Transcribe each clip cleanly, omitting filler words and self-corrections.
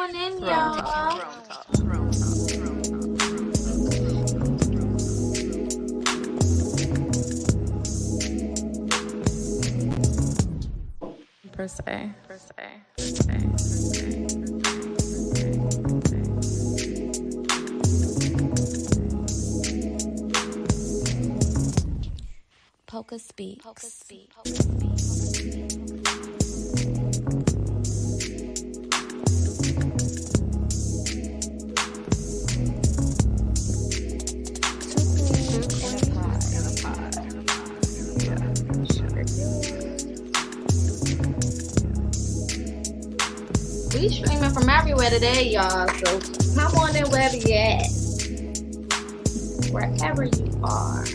on in, y'all. Per se. Polka speaks. We streaming from everywhere today, y'all. So come on in wherever you at. Wherever you are.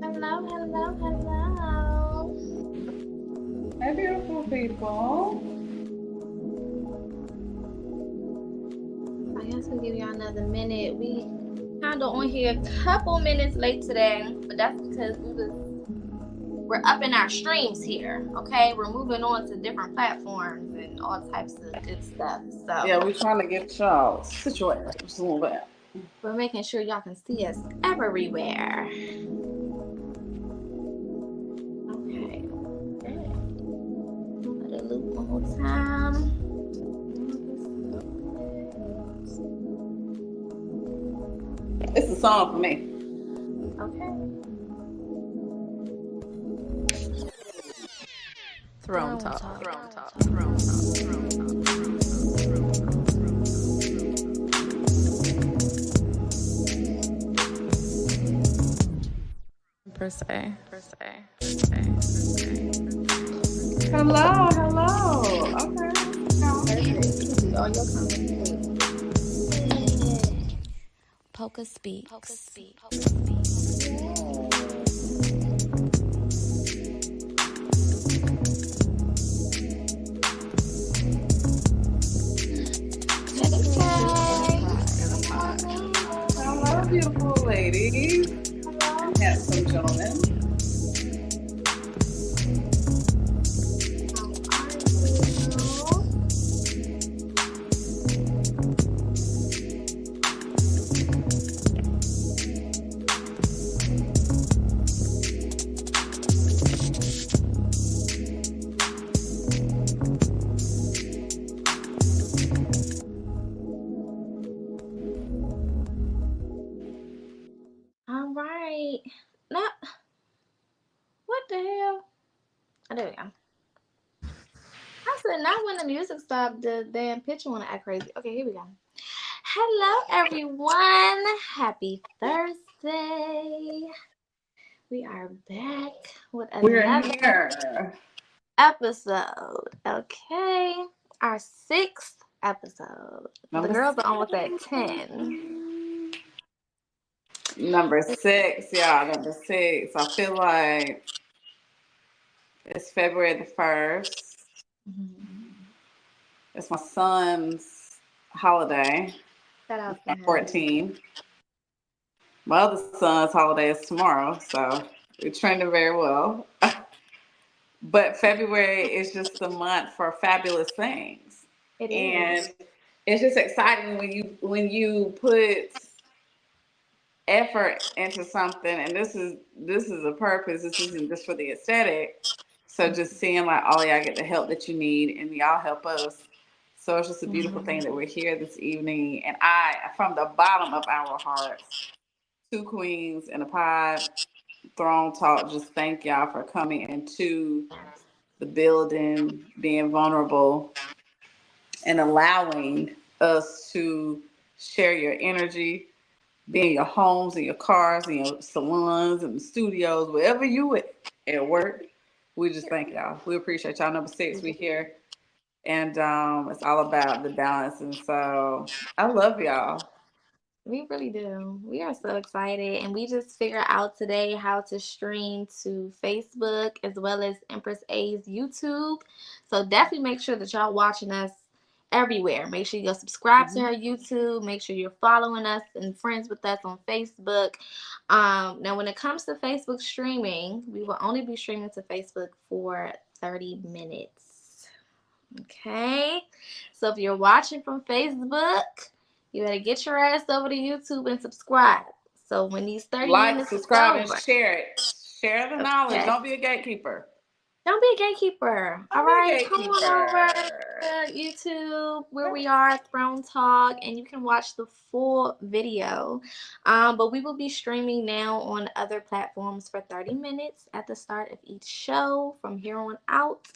Hello. Hey, beautiful people. I guess we'll give you another minute. We kind of on here a couple minutes late today, but that's because we're up in our streams here. Okay, we're moving on to different platforms and all types of good stuff. So Yeah, we're trying to get y'all situated just a little bit. we're making sure y'all can see us everywhere. Okay. Let it loop one more time. It's a song for me. Okay. Throne talk. Per se. Hello. Okay. Perfect. You can see all your comments. Polka speaks. Hello, beautiful ladies. And handsome gentlemen. All right. Now, what the hell? Oh, there we go. I said, not when the music stopped, the damn picture want to act crazy. Okay, here we go. Hello, everyone. Happy Thursday. We are back with We're another here. episode. Okay. Our 6th episode. Number The girls are almost at 10. Number 6, y'all. Number 6. I feel like it's February the 1st. Mm-hmm. It's my son's holiday. Shout out to him. 14. My other son's holiday is tomorrow, so we're trending very well. But February is just the month for fabulous things. It And is. it's just exciting when you put effort into something, and this is a purpose. This isn't just for the aesthetic. So just seeing like all y'all get the help that you need and y'all help us. So it's just a beautiful thing that we're here this evening. And I, from the bottom of our hearts, 2 queens in a pod, Throne Talk, just thank y'all for coming into the building, being vulnerable, and allowing us to share your energy, be in your homes, in your cars, in your salons, in the studios, wherever you at work. We just thank y'all. We appreciate y'all. Number 6, we here. And it's all about the balance. And so I love y'all. We really do. We are so excited. And we just figured out today how to stream to Facebook as well as Empress A's YouTube. So definitely make sure that y'all watching us everywhere. Make sure you go subscribe to Mhm. her YouTube. Make sure you're following us and friends with us on Facebook. Now, when it comes to Facebook streaming, we will only be streaming to Facebook for 30 minutes. Okay? So if you're watching from Facebook, you better get your ass over to YouTube and subscribe. So when these 30 Like, minutes is subscribe, and over, share it. Share the knowledge. okay? Don't be a gatekeeper. Don't be a gatekeeper. All Don't be right, a come on over gatekeeper. to YouTube where we are, Throne Talk, and you can watch the full video. But we will be streaming now on other platforms for 30 minutes at the start of each show from here on out.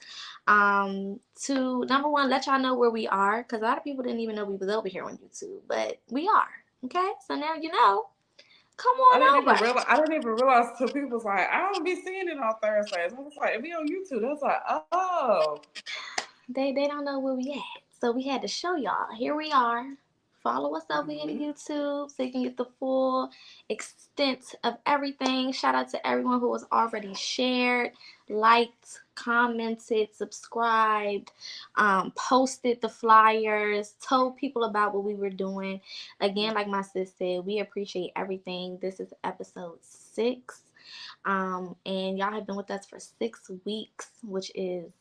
To number one, let y'all know where we are, because a lot of people didn't even know we was over here on YouTube, but we are. Okay, so now you know. Come on over. I didn't even realize till people was like, I don't be seeing it on Thursdays. I was like, it be on YouTube. I was like, oh. They don't know where we at. So we had to show y'all. Here we are. Follow us over here to Mhm. YouTube so you can get the full extent of everything. Shout out to everyone who has already shared, liked, commented, subscribed, posted the flyers, told people about what we were doing. Again, like my sis said, we appreciate everything. This is episode 6. And y'all have been with us for 6 weeks, which is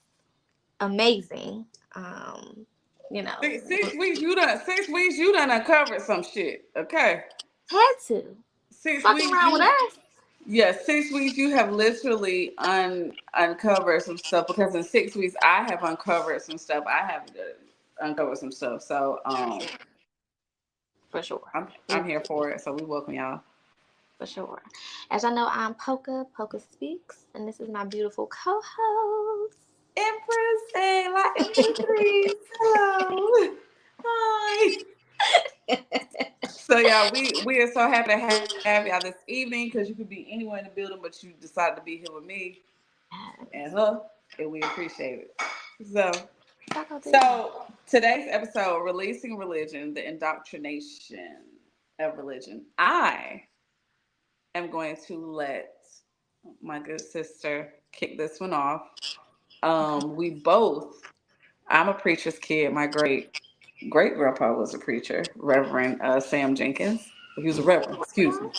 amazing. Um, you know, 6 weeks, you done 6 weeks, you done uncovered some shit. Okay. had to Six fucking weeks, around with you us. Yeah, 6 weeks you have literally uncovered some stuff because in 6 weeks I have uncovered some stuff. I have uncovered some stuff. So For sure. I'm here for it. So we welcome y'all. For sure. As I know, I'm Polka. Polka Speaks, and this is my beautiful co-host. Empress and like Emperatrice. Hello. Hi. So yeah, we are so happy to have y'all this evening because you could be anywhere in the building, but you decided to be here with me and her, and we appreciate it. So today's episode, releasing religion, the indoctrination of religion. I am going to let my good sister kick this one off. We both. I'm a preacher's kid. My great grandpa was a preacher, Reverend Sam Jenkins. He was a reverend. Excuse me.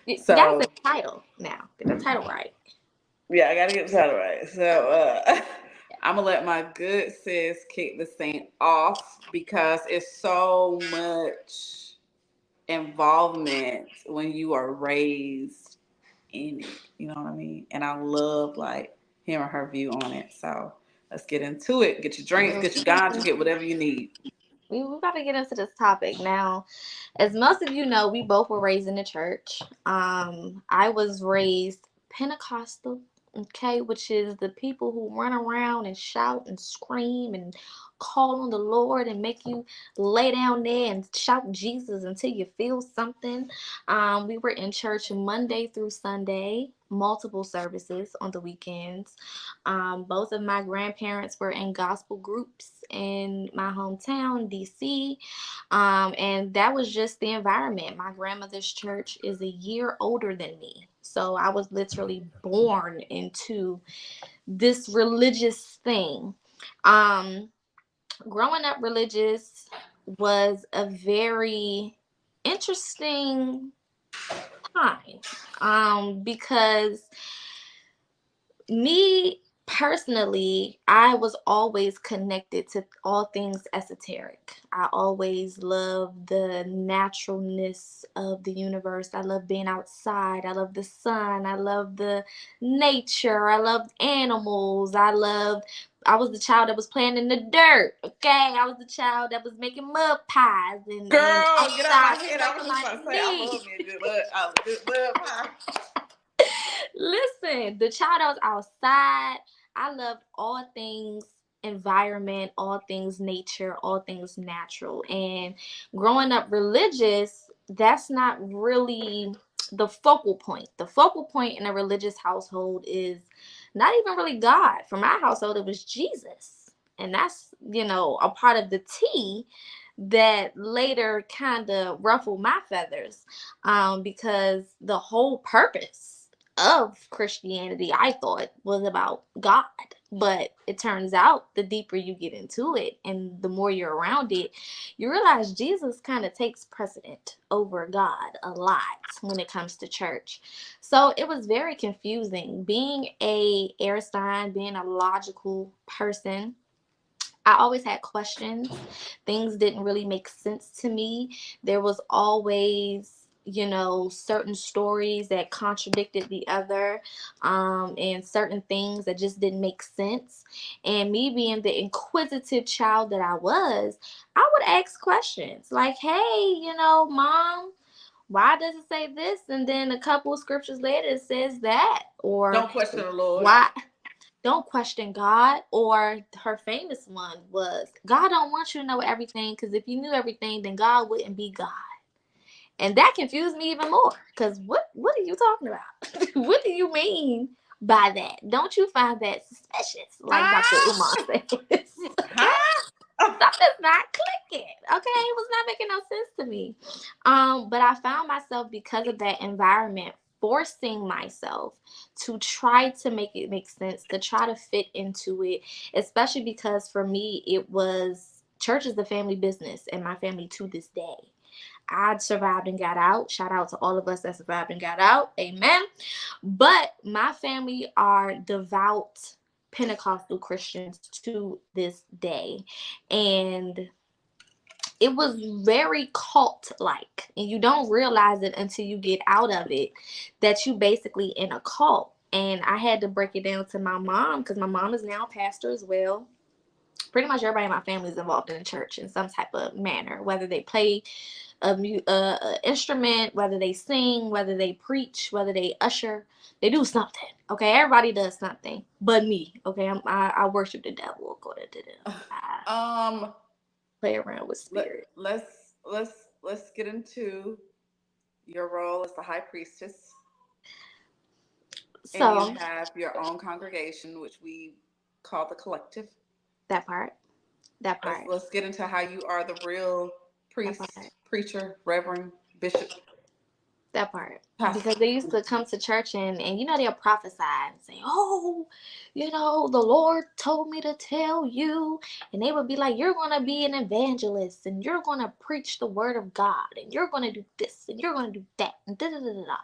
You gotta say So the title now. Get the title right. yeah, I gotta get the title right. So I'm gonna let my good sis kick this thing off because it's so much involvement when you are raised in it. You know what I mean? And I love like hearing her view on it. So let's get into it. Get your drinks, get your ganja, get whatever you need. We got to get into this topic now. As most of you know, we both were raised in the church. I was raised Pentecostal, okay, which is the people who run around and shout and scream and call on the Lord and make you lay down there and shout Jesus until you feel something. We were in church Monday through Sunday, multiple services on the weekends. Both of my grandparents were in gospel groups in my hometown, DC. And that was just the environment. My grandmother's church is a year older than me. So I was literally born into this religious thing. Um, Growing up religious was a very interesting time, because me personally, I was always connected to all things esoteric. I always loved the naturalness of the universe. I love being outside. I love the sun. I love the nature. I loved animals. I was the child that was playing in the dirt. Okay, I was the child that was making mud pies and Girl, get out my outside head. I was sucking just my about to say I knee. love me a good mud pie. Listen, the child that was outside, I loved all things environment, all things nature, all things natural. And growing up religious, that's not really the focal point. The focal point in a religious household is not even really God. For my household, it was Jesus. And that's, a part of the tea that later kind of ruffled my feathers, because the whole purpose of Christianity, I thought, was about God. But it turns out the deeper you get into it and the more you're around it, you realize Jesus kind of takes precedent over God a lot when it comes to church. So it was very confusing. Being a Aristine, being a logical person, I always had questions. Things didn't really make sense to me. There was always, certain stories that contradicted the other, and certain things that just didn't make sense. And me being the inquisitive child that I was, I would ask questions like, hey, mom, why does it say this? And then a couple of scriptures later, it says that. Or Don't question the Lord. why? Don't question God. Or her famous one was, God don't want you to know everything, because if you knew everything, then God wouldn't be God. And that confused me even more, because what are you talking about? What do you mean by that? Don't you find that suspicious, like Dr. Umar says? Okay, something's not clicking. Okay, it was not making no sense to me. But I found myself, because of that environment, forcing myself to try to make it make sense, to try to fit into it, especially because for me it was, church is the family business in my family to this day. I survived and got out. Shout out to all of us that survived and got out. Amen. But my family are devout Pentecostal Christians to this day. And it was very cult like. And you don't realize it until you get out of it, that you basically in a cult. And I had to break it down to my mom, because my mom is now a pastor as well. Pretty much everybody in my family is involved in the church in some type of manner, whether they play a instrument, whether they sing, whether they preach, whether they usher, they do something. Okay, everybody does something, but me. Okay, I worship the devil according to them. I play around with spirit. Let's get into your role as the high priestess, and you So have your own congregation, which we call the collective. that part, that Let's part, let's get into how you are the real that part. priest, preacher, reverend, bishop, That part. Because pastor. they used to come to church, and they'll prophesy and say, oh, the Lord told me to tell you. And they would be like, you're going to be an evangelist, and you're going to preach the word of God, and you're going to do this, and you're going to do that, and da da da da.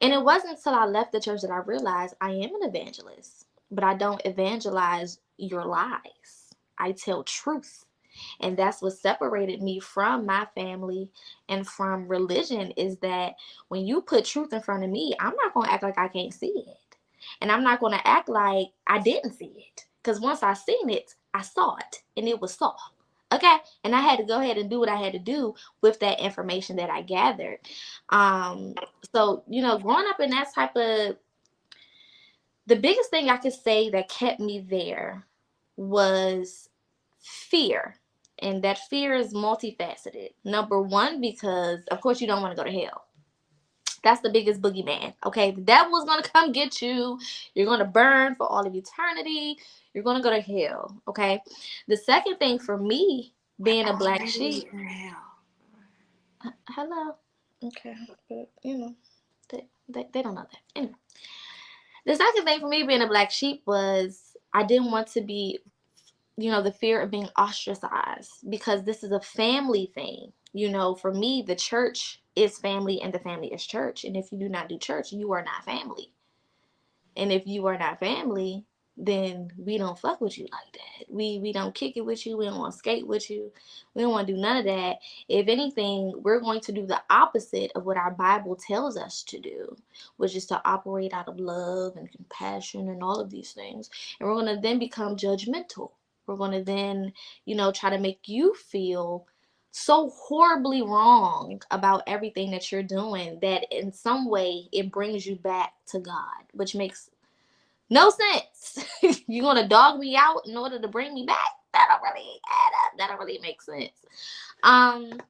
And it wasn't until I left the church that I realized I am an evangelist, but I don't evangelize your lies. I tell truth. And that's what separated me from my family and from religion, is that when you put truth in front of me, I'm not going to act like I can't see it. And I'm not going to act like I didn't see it. Because once I seen it, I saw it, and it was saw. Okay? And I had to go ahead and do what I had to do with that information that I gathered. Um, so, growing up in that type of, the biggest thing I could say that kept me there was fear. And that fear is multifaceted. Number one, because of course you don't want to go to hell. That's the biggest boogeyman. Okay, the devil is gonna come get you. You're gonna burn for all of eternity. You're gonna go to hell. Okay. The second thing for me, being a black sheep. Hello. Okay, but they don't know that. Anyway, the second thing for me being a black sheep was I didn't want to be, the fear of being ostracized, because this is a family thing. For me, the church is family and the family is church. And if you do not do church, you are not family. And if you are not family, then we don't fuck with you like that. We don't kick it with you. We don't want to skate with you. We don't want to do none of that. If anything, we're going to do the opposite of what our Bible tells us to do, which is to operate out of love and compassion and all of these things. And we're going to then become judgmental. We're going to then, try to make you feel so horribly wrong about everything that you're doing that in some way it brings you back to God, which makes no sense. You're gonna dog me out in order to bring me back? That don't really add up. That don't really make sense. Um,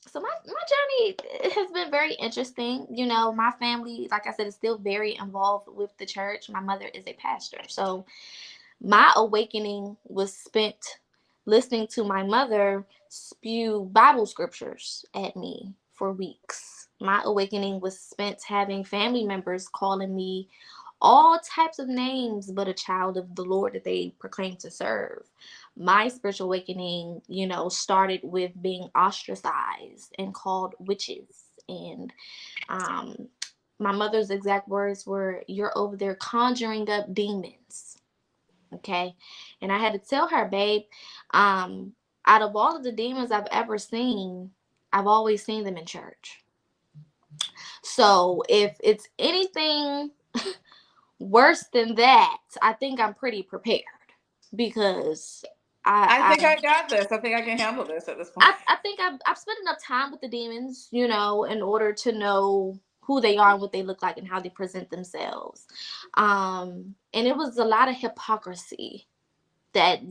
so my journey has been very interesting. My family, like I said, is still very involved with the church. My mother is a pastor, so my awakening was spent listening to my mother spew Bible scriptures at me for weeks. My awakening was spent having family members calling me all types of names but a child of the Lord that they proclaim to serve. My spiritual awakening, started with being ostracized and called witches. And um, my mother's exact words were, "You're over there conjuring up demons." Okay. And I had to tell her, babe, um, out of all of the demons I've ever seen, I've always seen them in church. So if it's anything worse than that, I think I'm pretty prepared because I I think I got this. I think I can handle this at this point. I think I've spent enough time with the demons, in order to know who they are and what they look like and how they present themselves. And it was a lot of hypocrisy that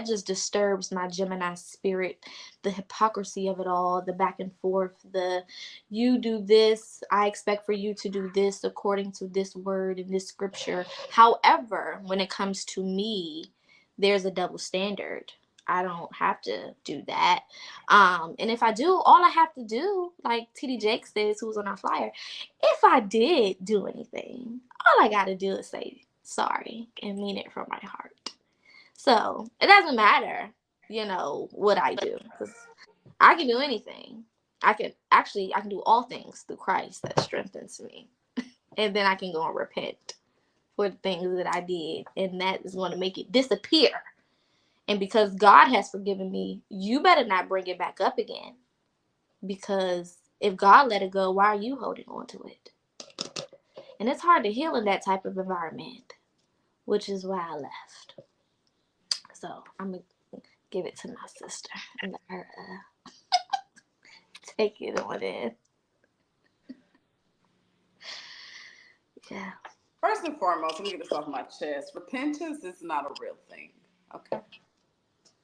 just disturbs my Gemini spirit. The hypocrisy of it all, the back and forth, the you do this, I expect for you to do this according to this word in this scripture. However, when it comes to me, there's a double standard. I don't have to do that. And if I do, all I have to do, like TD Jake says, who's on our flyer, if I did do anything, all I gotta do is say sorry and mean it from my heart. So it doesn't matter, what I do, because I can do anything. I can do all things through Christ that strengthens me. And then I can go and repent for the things that I did. And that is going to make it disappear. And because God has forgiven me, you better not bring it back up again. Because if God let it go, why are you holding on to it? And it's hard to heal in that type of environment, which is why I left. So I'm going to give it to my sister and let her take it on in. Yeah. First and foremost, let me get this off my chest. Repentance is not a real thing. Okay.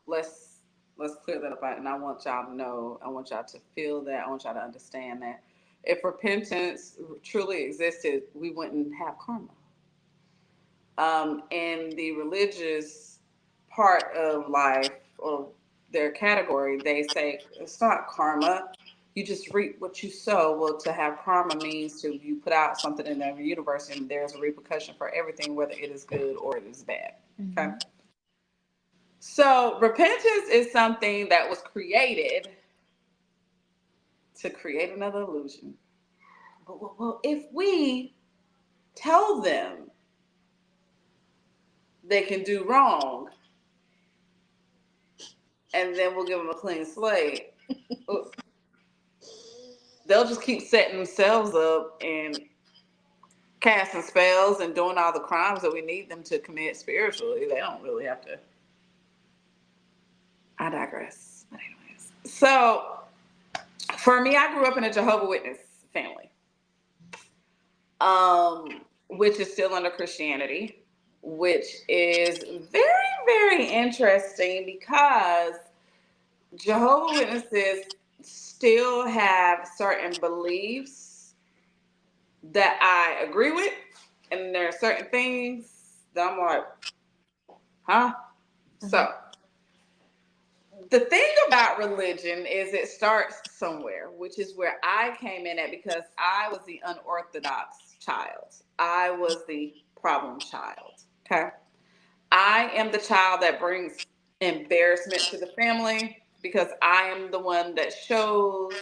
Let's let's clear that up. And I want y'all to know, I want y'all to feel that, I want y'all to understand that. If repentance truly existed, we wouldn't have karma. In the religious part of life or their category, they say it's not karma. You just reap what you sow. Well, to have karma means to you put out something in the universe, and there's a repercussion for everything, whether it is good or it is bad. Okay. Mm-hmm. So repentance is something that was created to create another illusion. Well, if we tell them they can do wrong, and then we'll give them a clean slate, they'll just keep setting themselves up and casting spells and doing all the crimes that we need them to commit spiritually. They don't really have to. I digress. But anyways, so for me, I grew up in a Jehovah's Witness family, which is still under Christianity, which is very, very interesting because Jehovah's Witnesses still have certain beliefs that I agree with, and there are certain things that I'm like, huh? Mm-hmm. So the thing about religion is it starts somewhere, which is where I came in at because I was the unorthodox child. I was the problem child. Okay. I am the child that brings embarrassment to the family because I am the one that shows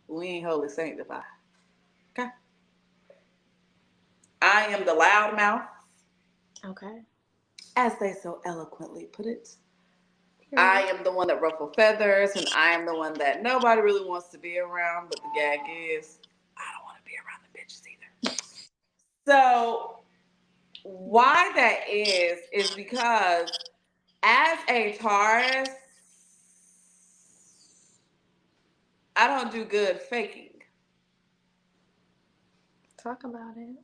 we ain't holy sanctified. Okay. I am the loudmouth, Okay. as they so eloquently put it. I Period. am the one that ruffles feathers, and I am the one that nobody really wants to be around. But the gag is, I don't want to be around the bitches either. So why that is because as a Taurus, I don't do good faking. Talk about it.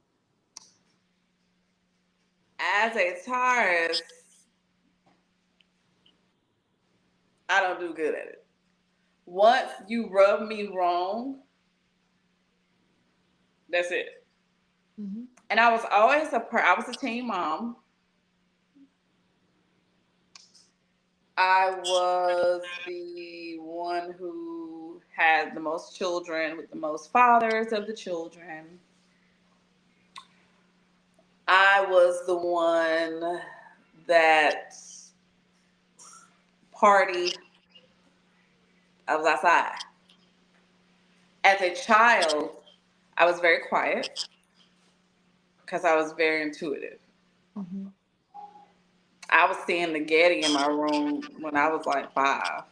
As a Taurus, I don't do good at it. Once you rub me wrong, that's it. Mm-hmm. And I was always I was a teen mom. I was the one who had the most children with the most fathers of the children. I was the one that partied. I was outside. As a child, I was very quiet because I was very intuitive. Mm-hmm. I was seeing the Getty in my room when I was like 5.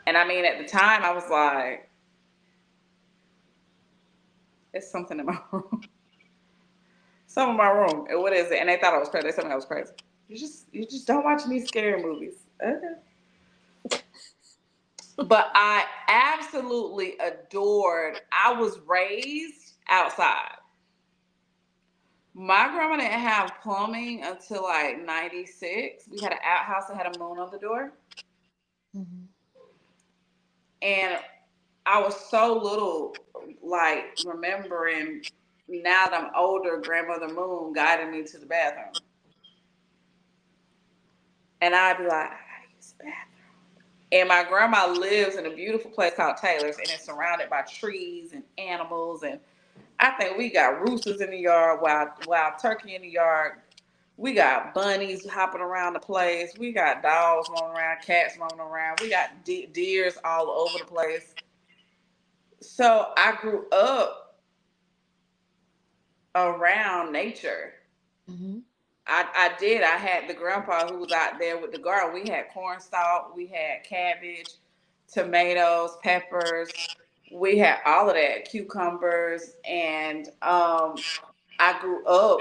And I mean, at the time, I was like, it's something in my room. Something in my room. And what is it? And they thought I was crazy. They told me I was crazy. You just don't watch any scary movies. Okay. But I absolutely adored, I was raised outside. My grandma didn't have plumbing until like 96. We had an outhouse that had a moon on the door. Mm-hmm. And I was so little, like remembering now that I'm older, Grandmother Moon guided me to the bathroom. And I'd be like, I gotta use the bathroom. And my grandma lives in a beautiful place called Taylor's, and it's surrounded by trees and animals. And I think we got roosters in the yard, wild turkey in the yard. We got bunnies hopping around the place. We got dogs roaming around, cats roaming around. We got deers all over the place. So I grew up around nature. Mm-hmm. I did. I had the grandpa who was out there with the garden. We had corn stalk, we had cabbage, tomatoes, peppers. We had all of that, cucumbers, and I grew up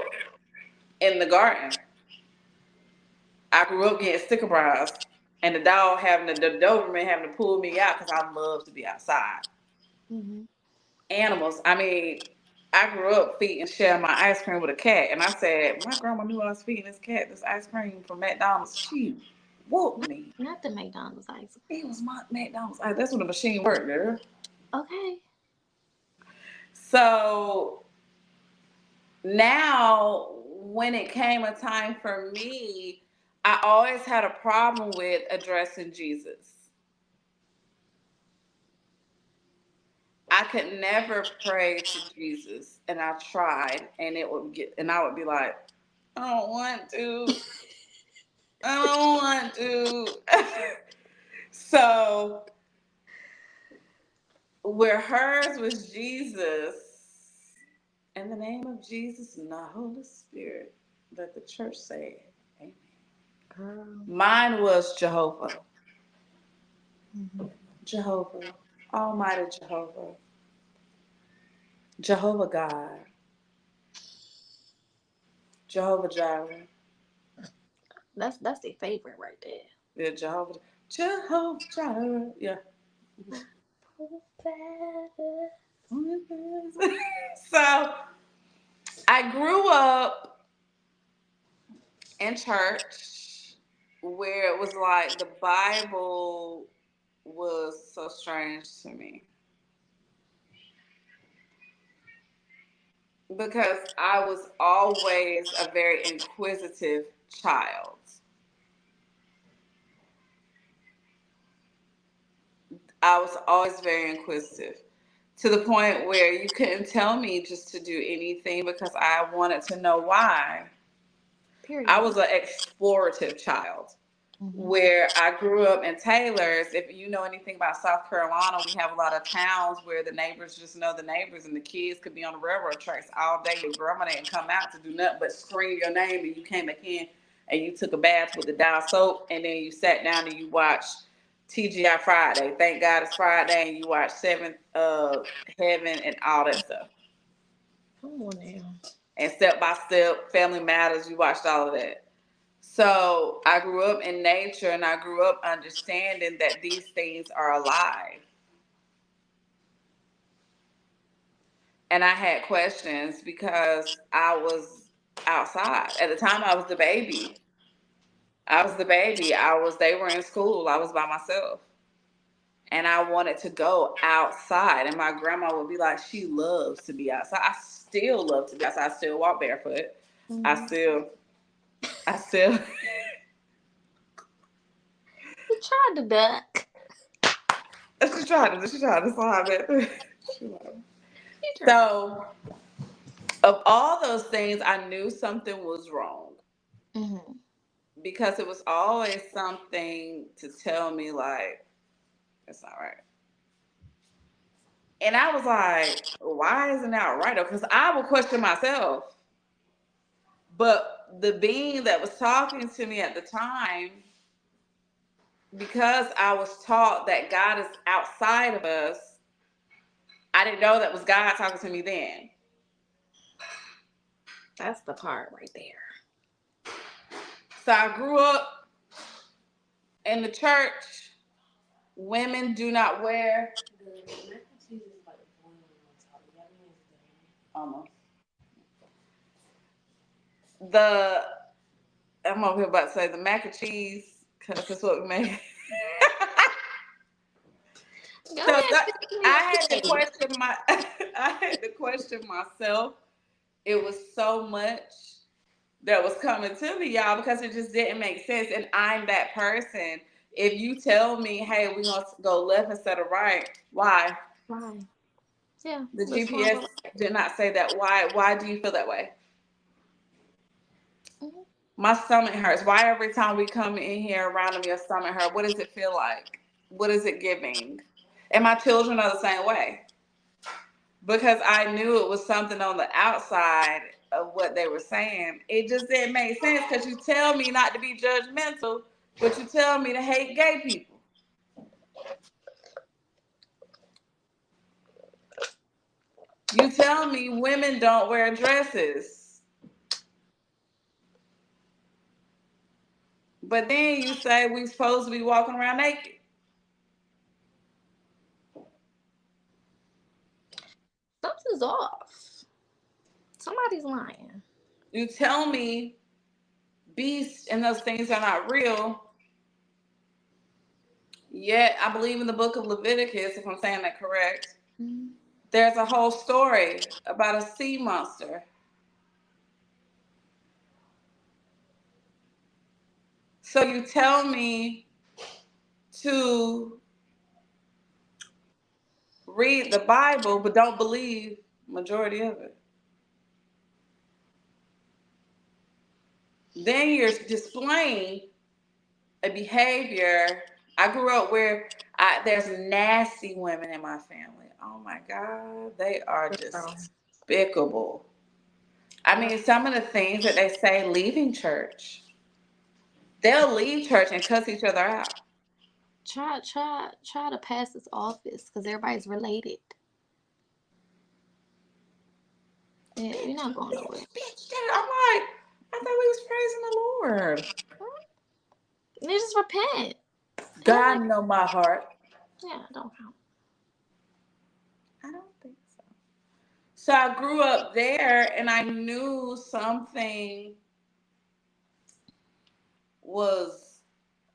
in the garden. I grew up getting sticker bras, and the dog having the Doberman having to pull me out because I love to be outside. Mm-hmm. Animals. I mean, I grew up feeding sharing my ice cream with a cat, and I said my grandma knew I was feeding this cat this ice cream from McDonald's. She whooped me. Not the McDonald's ice It cream. was my McDonald's. That's when the machine worked, girl. Okay. So now, when it came a time for me, I always had a problem with addressing Jesus. I could never pray to Jesus, and I tried, and I would be like, I don't want to. I don't want to. So, where hers was Jesus, in the name of Jesus and the Holy Spirit, let the church say, Amen. Girl. Mine was Jehovah. Mm-hmm. Jehovah. Almighty Jehovah. Jehovah God. Jehovah Jireh. That's their favorite right there. Yeah, Jehovah. Jehovah Jireh. Yeah. So I grew up in church where it was like the Bible was so strange to me because I was always a very inquisitive child. I was always very inquisitive to the point where you couldn't tell me just to do anything because I wanted to know why. I Period. was an explorative child Mm-hmm. where I grew up in Taylor's. If you know anything about South Carolina, we have a lot of towns where the neighbors just know the neighbors, and the kids could be on the railroad tracks all day. Your grandma didn't come out to do nothing but scream your name, and you came back in and you took a bath with the Dial soap, and then you sat down and you watched TGI Friday. Thank God it's Friday, and you watched Seventh Heaven and all that stuff. Come on now. And Step by Step, Family Matters, you watched all of that. So I grew up in nature and I grew up understanding that these things are alive. And I had questions because I was outside. At the time I was the baby. They were in school. I was by myself. And I wanted to go outside. And my grandma would be like, she loves to be outside. I still love to be outside. I still walk barefoot. I Mm-hmm. still I still tried to duck. She tried to slide it. You tried. So, of all those things, I knew something was wrong Mm-hmm. because it was always something to tell me like it's not right. And I was like, why isn't that right? Because I would question myself. But the being that was talking to me at the time, because I was taught that God is outside of us, I didn't know that was God talking to me then. That's the part right there. So I grew up in the church. Women do not wear almost the. I'm over here about to say the mac and cheese because that's what we made. Go So ahead, that, I had to finish. question my. I had to question myself. It was so much that was coming to me, y'all, because it just didn't make sense. And I'm that person. If you tell me, hey, we're going to go left instead of right, why? Why? Yeah, The let's go on. GPS did not say that. Why do you feel that way? Mm-hmm. My stomach hurts. Why every time we come in here around me, your stomach hurt? What does it feel like? What is it giving? And my children are the same way. Because I knew it was something on the outside of what they were saying. It just didn't make sense because you tell me not to be judgmental, but you tell me to hate gay people. You tell me women don't wear dresses, but then you say we supposed to be walking around naked. Something's off. Somebody's lying. You tell me beasts and those things are not real, yet I believe in the book of Leviticus, if I'm saying that correct. Mm-hmm. There's a whole story about a sea monster. So you tell me to read the Bible but don't believe majority of it. Then you're displaying a behavior. I grew up where there's nasty women in my family. Oh my God, they are Girl, despicable. I girl, mean, some of the things that they say leaving church, they'll leave church and cuss each other out. try to pass this office because everybody's related. Yeah, you're not going nowhere. I'm like, I thought we was praising the Lord. You just repent. Repent like God know my heart. yeah, don't count. I don't think so. So I grew up there and I knew something was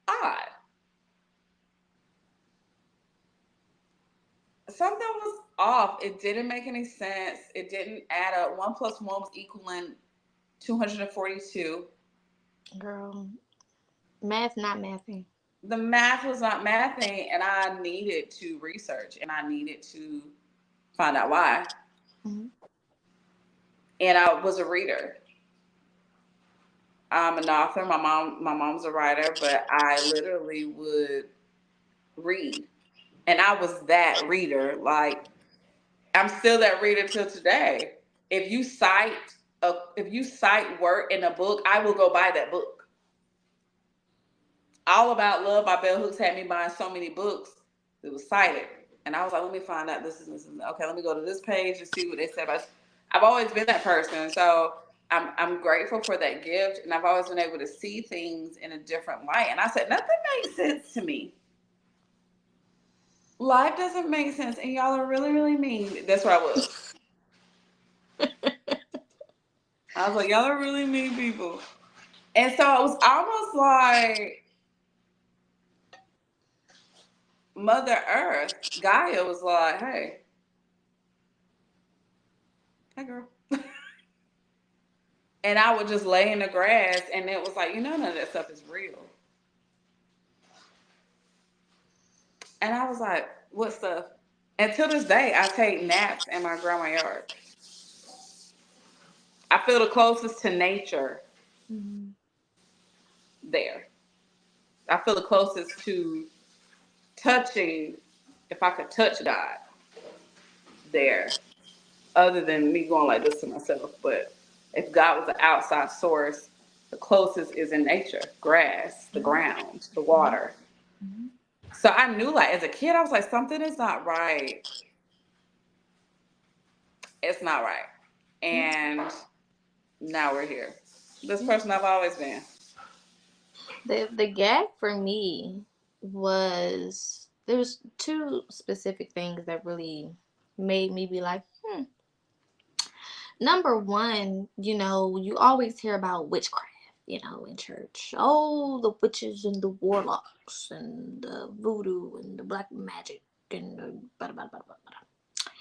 odd. Something was off. It didn't make any sense. It didn't add up. One plus one was equaling 242. Girl, math not mathing. The math was not mathing, and I needed to research and I needed to find out why. Mm-hmm. And I was a reader. I'm an author. My mom's a writer, but I literally would read. And I was that reader. Like I'm still that reader till today. If you cite if you cite word in a book, I will go buy that book. All About Love by Bell Hooks had me buying so many books that was cited. And I was like, let me find out this is okay, let me go to this page and see what they said about it. I've always been that person. So I'm grateful for that gift. And I've always been able to see things in a different light. And I said, nothing makes sense to me. Life doesn't make sense. And y'all are really, really mean. That's where I was. I was like, y'all are really mean people. And so it was almost like Mother Earth, Gaia was like, hey girl. And I would just lay in the grass and it was like, none of that stuff is real. And I was like, what stuff? And to this day, I take naps in my grandma yard. I feel the closest to nature Mm-hmm. there. I feel the closest to touching, if I could touch God there, other than me going like this to myself. But if God was an outside source, the closest is in nature, grass, the ground, the water. Mm-hmm. So I knew, like, as a kid, I was like, something is not right. It's not right. Yeah. And now we're here. This Yeah. person I've always been. The gag for me was there was two specific things that really made me be like, hmm. Number one, you always hear about witchcraft, in church. Oh, the witches and the warlocks and the voodoo and the black magic and the blah, blah, blah, blah, blah.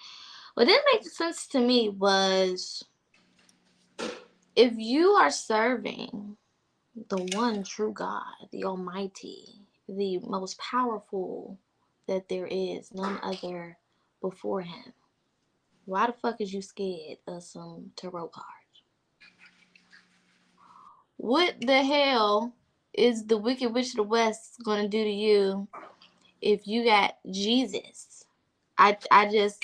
What didn't make sense to me was if you are serving the one true God, the Almighty, the most powerful that there is, none other before Him, why the fuck is you scared of some tarot cards? What the hell is the Wicked Witch of the West gonna do to you if you got Jesus? I just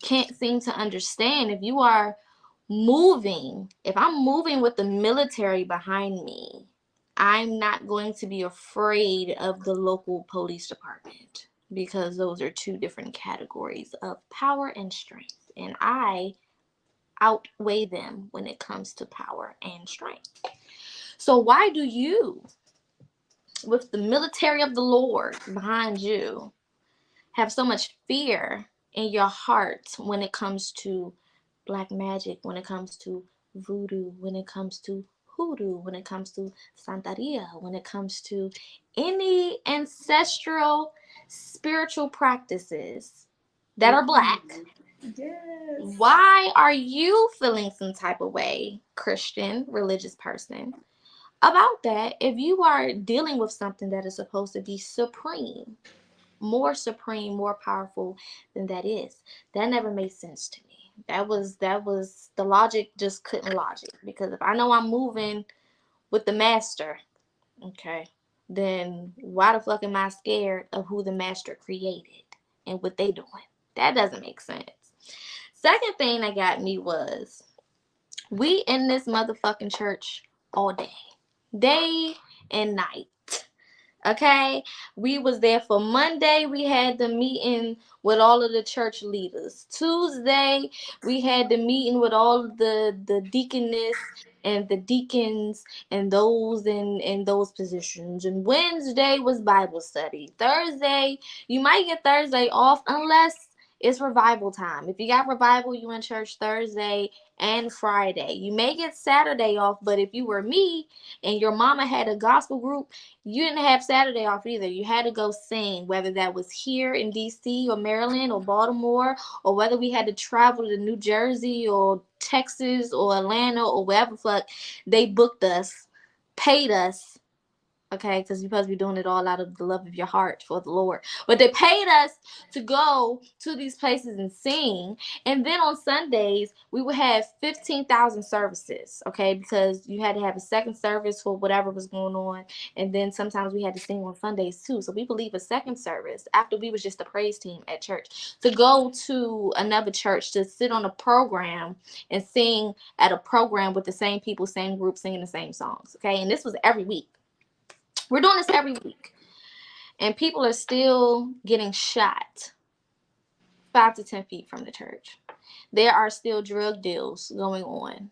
can't seem to understand. If I'm moving with the military behind me, I'm not going to be afraid of the local police department because those are two different categories of power and strength. And I outweigh them when it comes to power and strength. So why do you, with the military of the Lord behind you, have so much fear in your heart when it comes to black magic, when it comes to voodoo, when it comes to hoodoo, when it comes to santeria, when it comes to any ancestral spiritual practices that are black? Yes. Why are you feeling some type of way, Christian, religious person, about that if you are dealing with something that is supposed to be supreme, more powerful than that is? That never made sense to me. That was the logic just couldn't logic, because if I know I'm moving with the master, okay, then why the fuck am I scared of who the master created and what they doing? That doesn't make sense. Second thing that got me was we in this motherfucking church all day and night. Okay, we was there for Monday. We had the meeting with all of the church leaders. Tuesday, we had the meeting with all of the deaconess and the deacons and those in those positions. And Wednesday was Bible study. Thursday, you might get Thursday off unless it's revival time. If you got revival, you in church Thursday and Friday. You may get Saturday off, but if you were me and your mama had a gospel group, you didn't have Saturday off either. You had to go sing, whether that was here in DC or Maryland or Baltimore, or whether we had to travel to New Jersey or Texas or Atlanta or wherever fuck they booked us, paid us. Okay, because you're supposed to be doing it all out of the love of your heart for the Lord. But they paid us to go to these places and sing. And then on Sundays, we would have 15,000 services, okay, because you had to have a second service for whatever was going on. And then sometimes we had to sing on Sundays too. So we would leave a second service after we was just a praise team at church to go to another church to sit on a program and sing at a program with the same people, same group, singing the same songs, okay? And this was every week. We're doing this every week. And people are still getting shot 5 to 10 feet from the church. There are still drug deals going on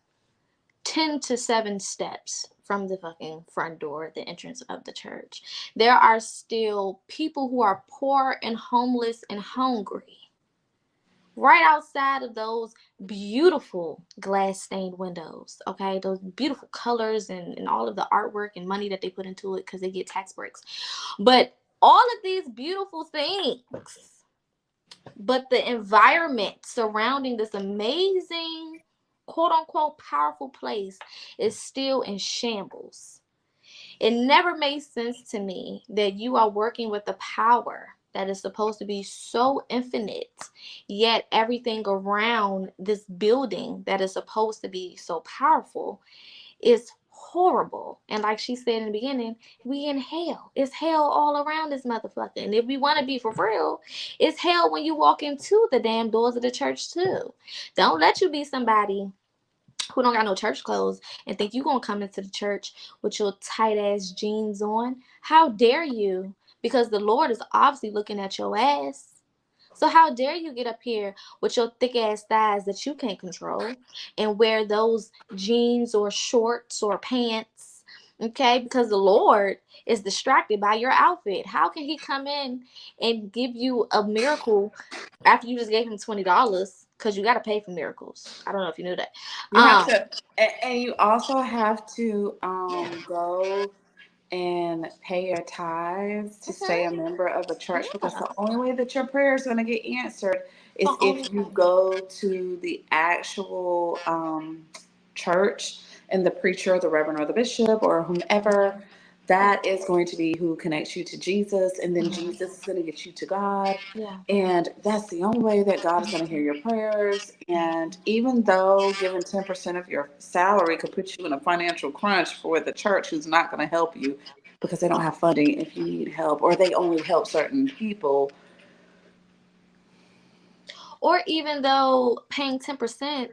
10 to 7 steps from the fucking front door at the entrance of the church. There are still people who are poor and homeless and hungry right outside of those beautiful glass stained windows, okay? Those beautiful colors and all of the artwork and money that they put into it because they get tax breaks. But all of these beautiful things, but the environment surrounding this amazing, quote unquote, powerful place is still in shambles. It never made sense to me that you are working with the power that is supposed to be so infinite, yet everything around this building that is supposed to be so powerful is horrible. And like she said in the beginning, we in hell. It's hell all around this motherfucker. And if we want to be for real, it's hell when you walk into the damn doors of the church too. Don't let you be somebody who don't got no church clothes and think you gonna come into the church with your tight ass jeans on. How dare you? Because the Lord is obviously looking at your ass. So how dare you get up here with your thick ass thighs that you can't control and wear those jeans or shorts or pants, okay? Because the Lord is distracted by your outfit. How can he come in and give you a miracle after you just gave him $20? Because you got to pay for miracles. I don't know if you knew that. You have to, and you also have to go and pay your tithes to stay a member of a church, because the only way that your prayer is going to get answered is if you go to the actual church and the preacher, the reverend, or the bishop, or whomever. That is going to be who connects you to Jesus, and then Jesus is going to get you to God. Yeah. And that's the only way that God is going to hear your prayers. And even though giving 10% of your salary could put you in a financial crunch for the church, who's not going to help you because they don't have funding if you need help, or they only help certain people. Or even though paying 10%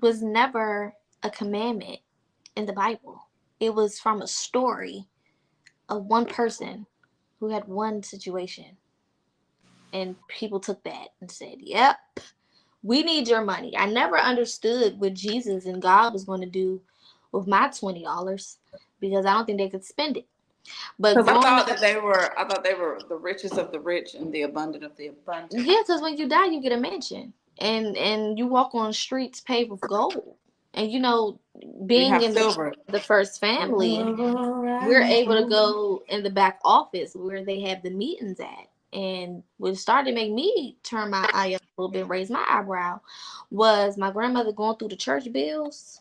was never a commandment in the Bible, it was from a story of one person who had one situation. And people took that and said, yep, we need your money. I never understood what Jesus and God was going to do with my $20 because I don't think they could spend it. But Because I growing thought up, that they were the richest of the rich and the abundant of the abundant. yeah, because when you die, you get a mansion, and you walk on streets paved with gold. And you know, We being have in silver. the first family, Silver we're and able to gold. go in the back office where they have the meetings at. And what started to make me turn my eye up a little bit, raise my eyebrow, was my grandmother going through the church bills,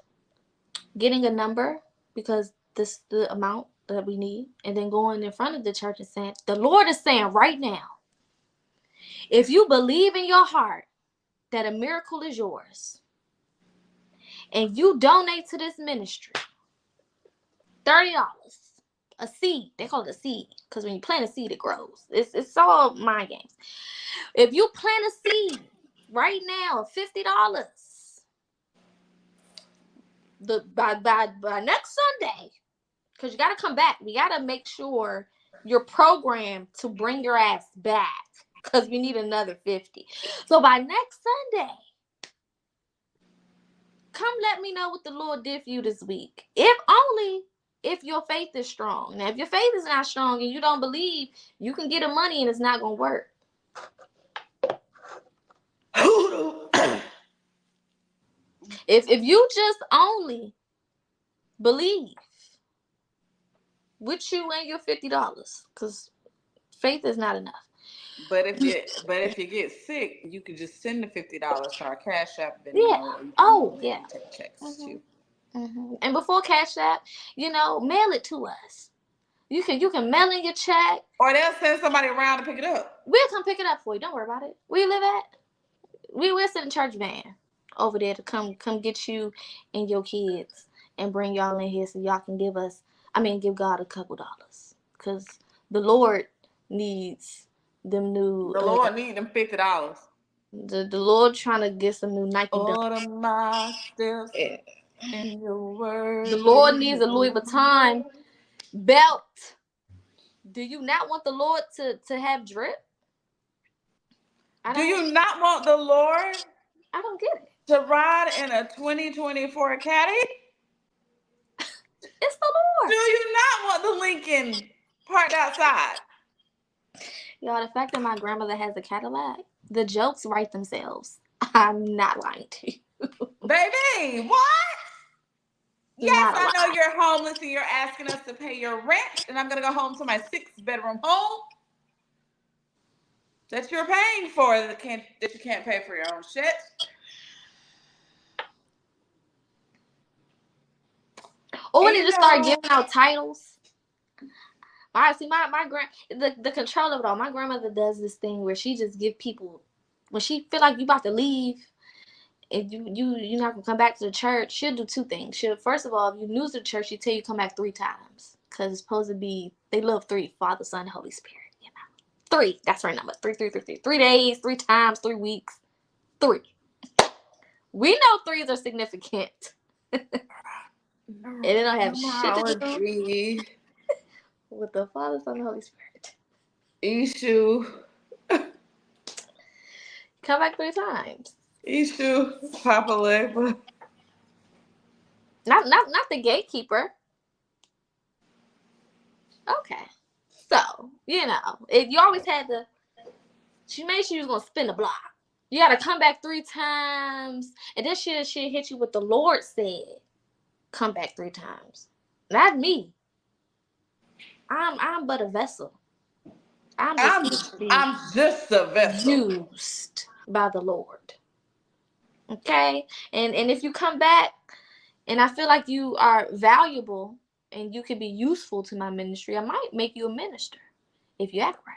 getting a number because this the amount that we need, and then going in front of the church and saying, "The Lord is saying right now, if you believe in your heart that a miracle is yours, and you donate to this ministry, $30." A seed. They call it a seed. Because when you plant a seed, it grows. It's all mind games. If you plant a seed right now of $50, by next Sunday, because you gotta come back. We gotta make sure you're programmed to bring your ass back. Because we need another 50. So by next Sunday, come let me know what the Lord did for you this week. If only if your faith is strong. Now, if your faith is not strong and you don't believe, you can get the money and it's not going to work. If you just only believe with you and your $50, because faith is not enough. But if you get sick, you can just send the $50 to our Cash App, Yeah. Venmo, or you can Oh, go ahead yeah. and take checks too. And before Cash App, mail it to us. You can mail in your check. Or they'll send somebody around to pick it up. We'll come pick it up for you. Don't worry about it. Where you live at? We'll send a church van over there to come get you and your kids and bring y'all in here so y'all can give God a couple dollars. Because the Lord needs them new, The Lord need them $50. the Lord trying to get some new Nike Dunk. Order my steps in your The word. Lord needs a Louis Vuitton belt. Do you not want the Lord to have drip? Do you not want the Lord I don't get it. to ride in a 2024 Caddy? It's the Do Lord. you not want the Lincoln parked outside? Y'all, the fact that my grandmother has a Cadillac, the jokes write themselves. I'm not lying to you. Baby, what? Yes, Not a I know lie. you're homeless and you're asking us to pay your rent, and I'm going to go home to my 6-bedroom home that you're paying for that you can't pay for your own shit. Or when they just start giving out titles. All right, see, the control of it all. My grandmother does this thing where she just give people, when she feel like you about to leave, if you're not gonna come back to the church, she'll do two things. She'll, first of all, if you're new to the church, she tell you come back 3 times, because it's supposed to be, they love three: Father, Son, Holy Spirit. You know, three. That's her number. Three, three, three, three. 3 days, 3 times, 3 weeks, three. We know threes are significant, and it don't have shit to do Numerology. with the Father, Son, and Holy Spirit. Issue. Come back 3 times. Issue. Papa Legba. Not the gatekeeper. Okay. So, if you always had to, she made sure you was gonna spin the block. You gotta come back 3 times. And then she'll hit you with the Lord said, come back 3 times. Not me. I'm but a vessel. I'm just I'm here to be I'm just a vessel. used by the Lord. Okay? And if you come back and I feel like you are valuable and you could be useful to my ministry, I might make you a minister if you act right.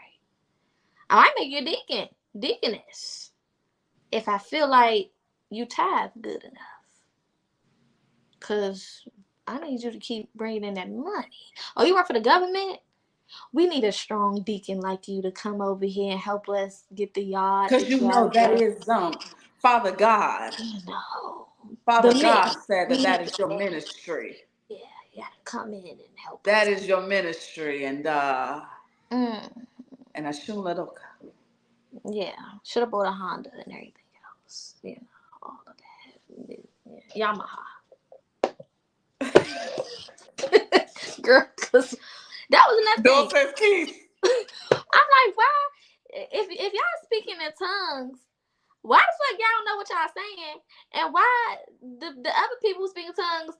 I might make you a deacon, deaconess, if I feel like you tithe good enough. Because I need you to keep bringing in that money. Oh, you work for the government? We need a strong deacon like you to come over here and help us get the yard Because you know that together. is Father God. You know, Father the God men. said We that need is your ministry. yeah, you gotta come in and help That us. is your ministry. Mm, And Ashuladoka. yeah, should have bought a Honda and everything else. All of that. Yeah. Yamaha. Girl, because that was another Bill thing. says Keith. I'm like, why? If y'all speaking in tongues, why the fuck y'all don't know what y'all saying? And why the other people who speak in tongues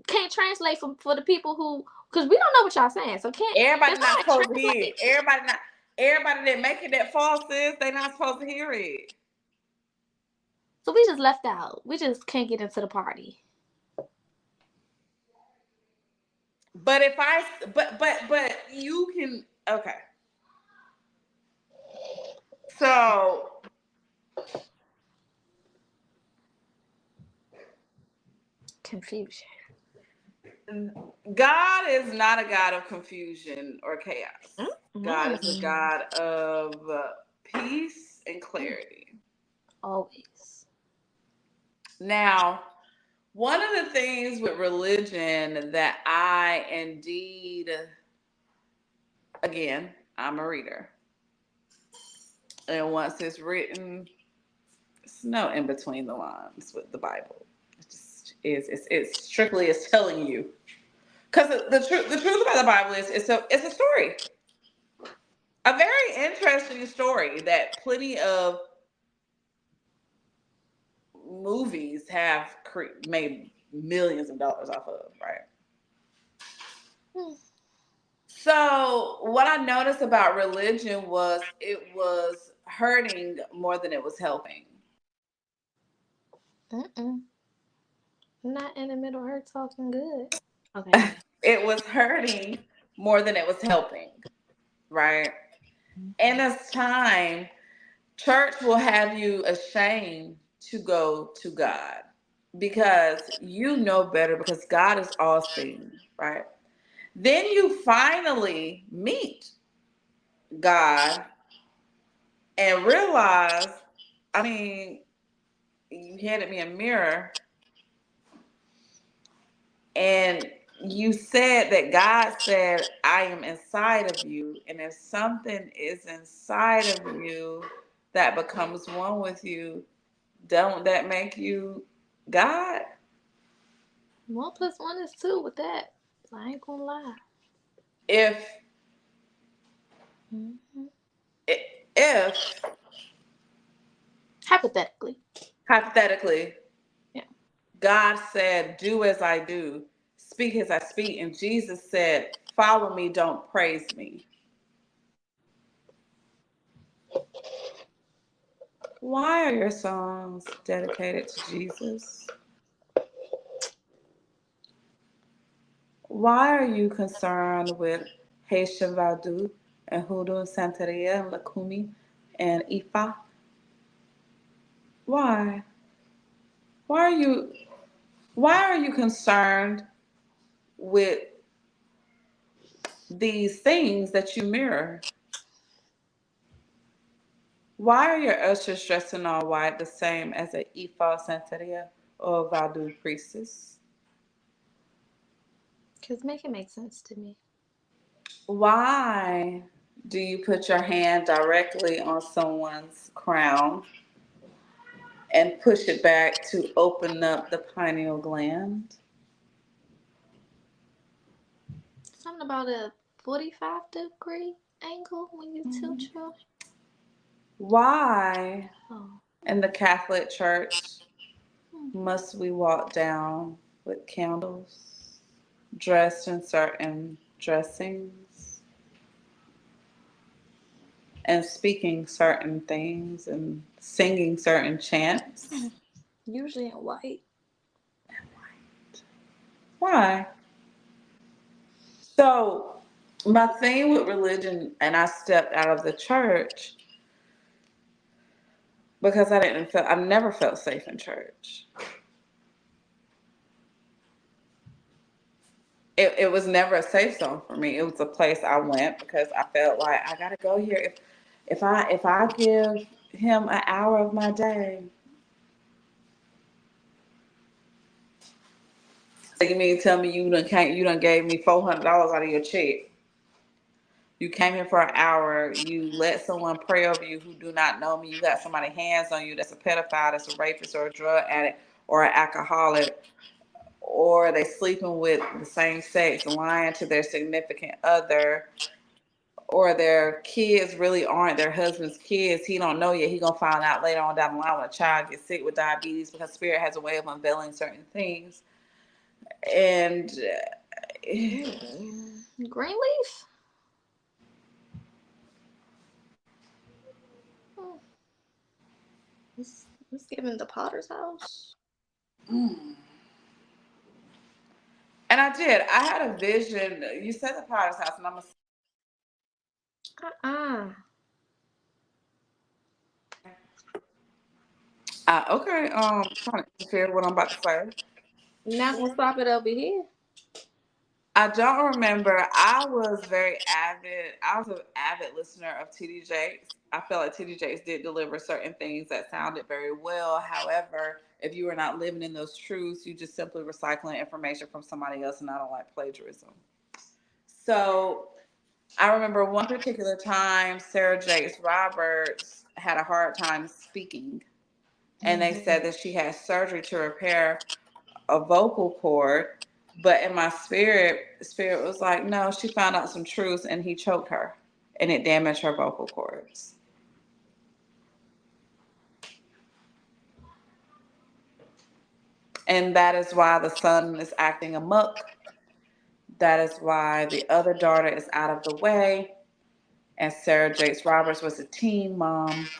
can't translate for the people who, because we don't know what y'all saying. So can Everybody not somebody supposed to hear it. translate? Everybody that make it that false is they not supposed to hear it. So we just left out. We just can't get into the party. But if I but you can okay. So Confusion. God is not a God of confusion or chaos. God is a Mm-hmm. God of peace and clarity. Always. Now, one of the things with religion that I indeed, again, I'm a reader. And once it's written, it's no in between the lines with the Bible. It just is. It's strictly it's telling you. Because the truth about the Bible is it's a story. A very interesting story that plenty of movies have made millions of dollars off of, right? Mm. So what I noticed about religion was it was hurting more than it was helping. Mm-mm. Not in the middle of her talking good. Okay, go ahead. It was hurting more than it was helping, right? And as time, church will have you ashamed to go to God because you know better because God is all seeing, right? Then you finally meet God and realize, I mean, you handed me a mirror and you said that God said, I am inside of you. And if something is inside of you that becomes one with you, don't that make you God? 1+1 is 2 with that. I ain't gonna lie. If Mm-hmm. if Hypothetically. hypothetically Yeah. God said, do as I do, speak as I speak, and Jesus said, follow me, don't praise me. Why are your songs dedicated to Jesus? Why are you concerned with Haitian Vaudu, and Hoodoo and Santeria and Lakumi and Ifa. Why? Why are you concerned with these things that you mirror? Why are your ushers dressed in all white the same as a Ifa Santeria or Vaudu priestess? Because make it make sense to me. Why do you put your hand directly on someone's crown and push it back to open up the pineal gland? Something about a 45-degree angle when you tilt your. Why Oh. in the Catholic Church Hmm. must we walk down with candles, dressed in certain dressings, and speaking certain things and singing certain chants? Usually in white. Why? So, my thing with religion, and I stepped out of the church because I never felt safe in church. It was never a safe zone for me. It was a place I went because I felt like I gotta go here. If I give him an hour of my day, so you mean tell me you done gave me $400 out of your check? You came here for an hour. You let someone pray over you who do not know me. You got somebody hands on you that's a pedophile, that's a rapist, or a drug addict, or an alcoholic, or they sleeping with the same sex, lying to their significant other, or their kids really aren't their husband's kids. He don't know yet. He gonna find out later on down the line when a child gets sick with diabetes because spirit has a way of unveiling certain things. And Greenleaf? Hmm. It's giving the Potter's house. mm. And I did. I had a vision. You said the Potter's house, and I'm gonna Uh-uh. okay. Trying to interfere with what I'm about to say. Not gonna stop it over here. I don't remember. I was very avid. I was an avid listener of TD Jakes. I felt like TD Jakes did deliver certain things that sounded very well. However, if you were not living in those truths, you just simply recycling information from somebody else, and I don't like plagiarism. So I remember one particular time, Sarah Jakes Roberts had a hard time speaking, and they said that she had surgery to repair a vocal cord, but in my spirit was like, no, she found out some truths and he choked her and it damaged her vocal cords. And that is why the son is acting amuck. That is why the other daughter is out of the way. And Sarah Jakes Roberts was a teen mom.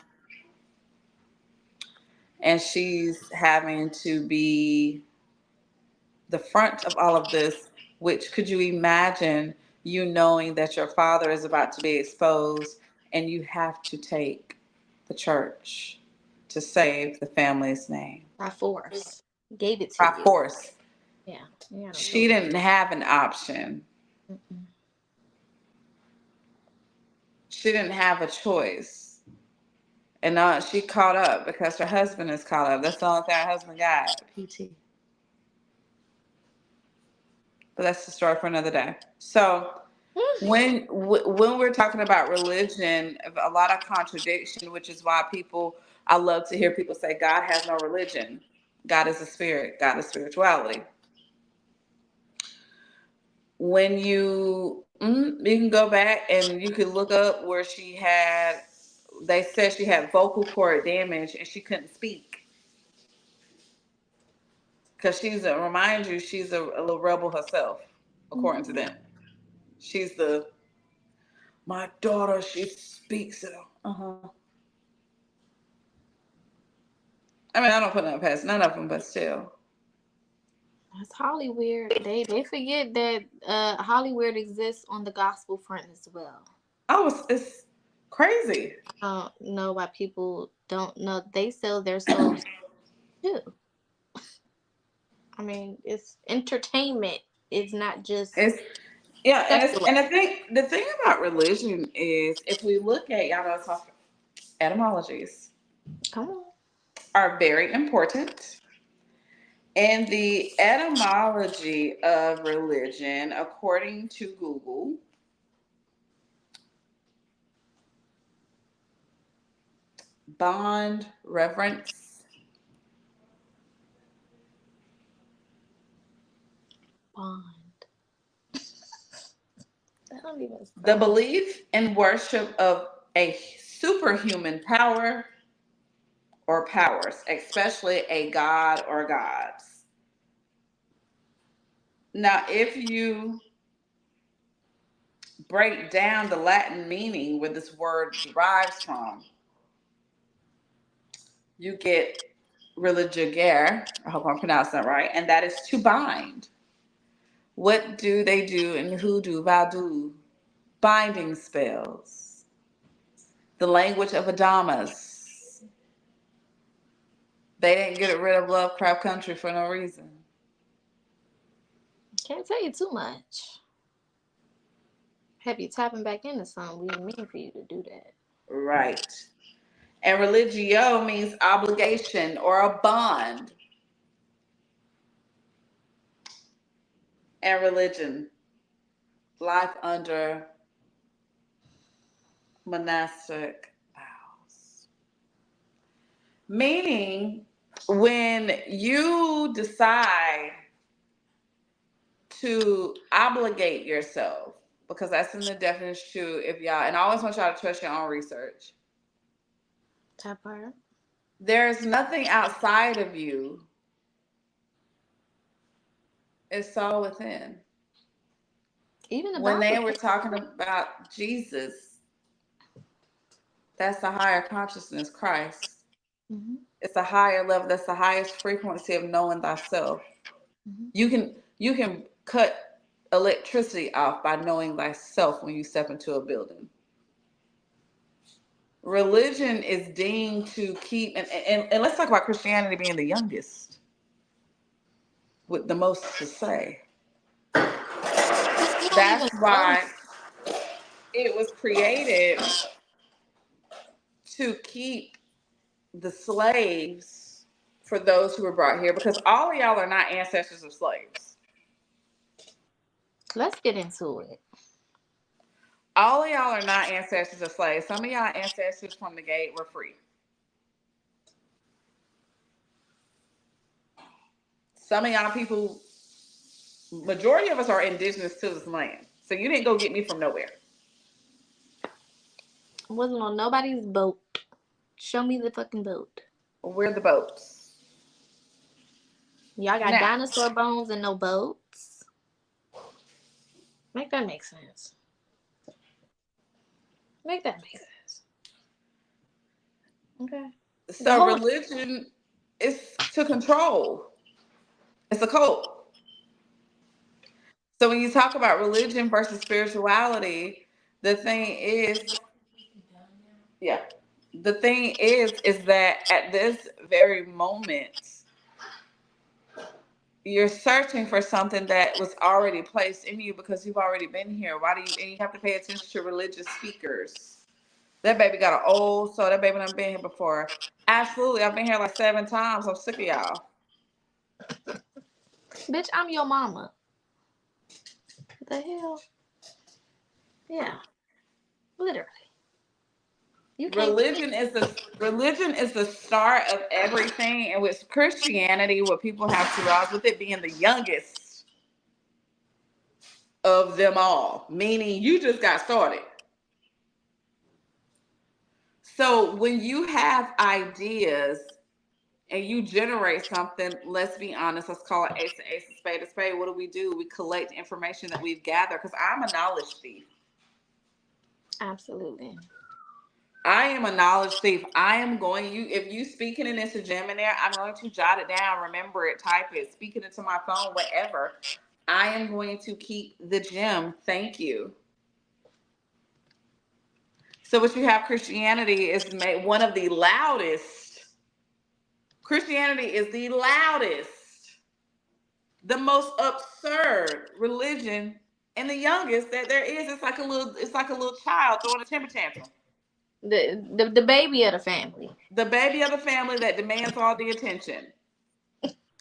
And she's having to be the front of all of this, which could you imagine you knowing that your father is about to be exposed and you have to take the church to save the family's name By force. Gave it to by you. force? Yeah. You got no She choice. didn't have an option. Mm-mm. She didn't have a choice. And she caught up because her husband is caught up. That's the only thing her husband got. PT. But that's the story for another day. So when we're talking about religion, a lot of contradiction, which is why I love to hear people say God has no religion. God is a spirit. God is spirituality. When you can go back and you can look up where they said she had vocal cord damage and she couldn't speak because remind you, she's a little rebel herself, according to them. She's my daughter, she speaks it. Uh-huh. I mean, I don't put nothing past none of them, but still. That's Hollywood. They forget that Hollywood exists on the gospel front as well. Oh, it's crazy. I don't know why people don't know they sell their souls too. I mean, it's entertainment. It's not just It's yeah, secular. and the thing about religion is if we look at y'all know talk etymologies Come on. are very important. And the etymology of religion, according to Google, bond, reverence, Bond. That don't even the sound. belief and worship of a superhuman power or powers, especially a god or gods. Now, if you break down the Latin meaning where this word derives from, you get religare. I hope I'm pronouncing that right, and that is to bind. What do they do in hoodoo, voodoo? Binding spells. The language of Adamas. They didn't get rid of Lovecraft Country for no reason. Can't tell you too much. Have you tapping back into something? We didn't mean for you to do that. Right. And religio means obligation or a bond. And religion, life under monastic vows. Meaning, when you decide to obligate yourself, because that's in the definition too, if y'all, and I always want y'all to trust your own research. Tap part. There's nothing outside of you, it's all within. Even the When Bible they were says. talking about Jesus, that's the higher consciousness, Christ. Mm-hmm, It's a higher level, that's the highest frequency of knowing thyself. mm-hmm. You can cut electricity off by knowing thyself when you step into a building. Religion is deemed to keep and let's talk about Christianity being the youngest with the most to say. It's not even That's close. why it was created to keep the slaves for those who were brought here because all of y'all are not ancestors of slaves. Let's get into it. All of y'all are not ancestors of slaves. Some of y'all ancestors from the gate were free. Some of y'all people, majority of us are indigenous to this land. So you didn't go get me from nowhere. I wasn't on nobody's boat. Show me the fucking boat. We're the boats. Y'all got Now, dinosaur bones and no boats. Make that make sense. Make that make sense. Okay. The so whole religion is to control. It's a cult. So when you talk about religion versus spirituality, the thing is, yeah, the thing is that at this very moment, you're searching for something that was already placed in you because you've already been here. Why do you? And you have to pay attention to religious speakers. That baby got an old soul. That baby done been here before. Absolutely, I've been here like 7 times. I'm sick of y'all. bitch, I'm your mama. The hell? Yeah. Literally. You can't tell me. Religion is the start of everything, and with Christianity, what people have to realize, with it being the youngest of them all, meaning you just got started. So when you have ideas and you generate something, let's be honest, let's call it ace and ace, a spade. What do? We collect information that we've gathered because I'm a knowledge thief. Absolutely. I am a knowledge thief. I am going you if you speaking and it's a gem in there, I'm going to jot it down, remember it, type it, speak it into my phone, whatever. I am going to keep the gem. Thank you. So what you have Christianity is made one of the loudest. Christianity is the loudest, the most absurd religion and the youngest that there is. It's like a little child throwing a temper tantrum. The baby of the family. The baby of the family that demands all the attention.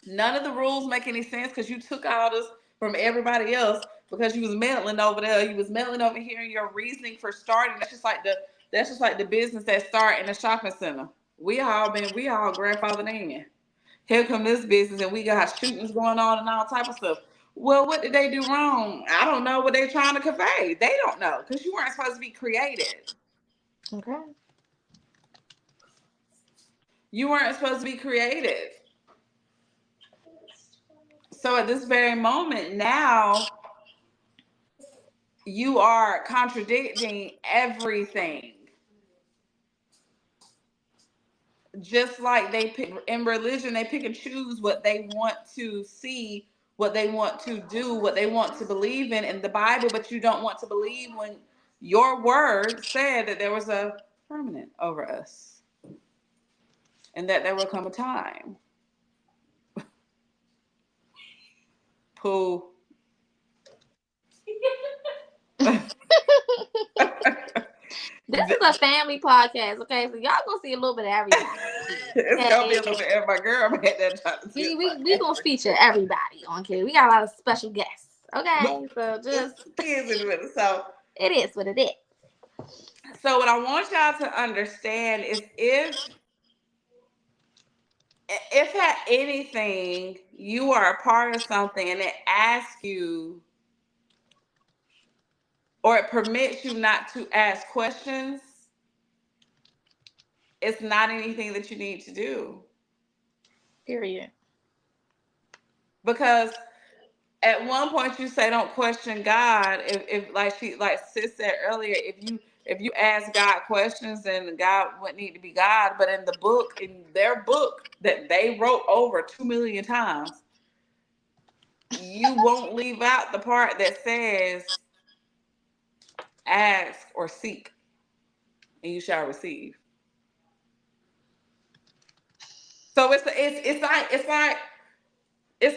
None of the rules make any sense because you took all this from everybody else because you was meddling over there. You was meddling over here in your reasoning for starting. That's just like the business that start in the shopping center. We all grandfathered in. Here come this business and we got shootings going on and all type of stuff. Well, what did they do wrong? I don't know what they're trying to convey. They don't know because you weren't supposed to be creative. Okay. You weren't supposed to be creative. So at this very moment now, you are contradicting everything. Just like they pick in religion, they pick and choose what they want to see, what they want to do, what they want to believe in the Bible, but you don't want to believe when your word said that there was a permanent over us and that there will come a time. Pooh. This is a family podcast, okay? So y'all gonna see a little bit of everybody. It's gonna be a Okay? little bit of my girl man that trying to We get we my we gonna feature everybody on here. We got a lot of special guests. Okay, so it's just kids in the middle. So it is what it is. what I want y'all to understand is if at anything you are a part of something and it asks you or it permits you not to ask questions, it's not anything that you need to do. Period. Because at one point you say don't question God. If like sis said earlier, if you ask God questions, then God wouldn't need to be God. But in their book that they wrote over 2 million times, you won't leave out the part that says ask or seek and you shall receive. So it's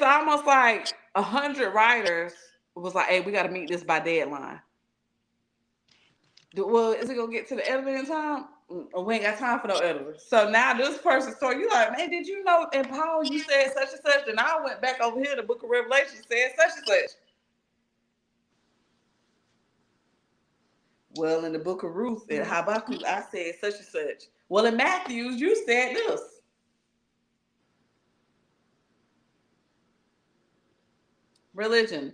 almost like 100 writers was like, hey, we got to meet this by deadline. Well, is it gonna get to the editor in time? We ain't got time for no editors. So now this person, so you like, man, did you know in Paul you said such and such, and I went back over here, the Book of Revelation said such and such. Well, in the Book of Ruth and Habakkuk, I said such and such. Well, in Matthews, you said this. Religion.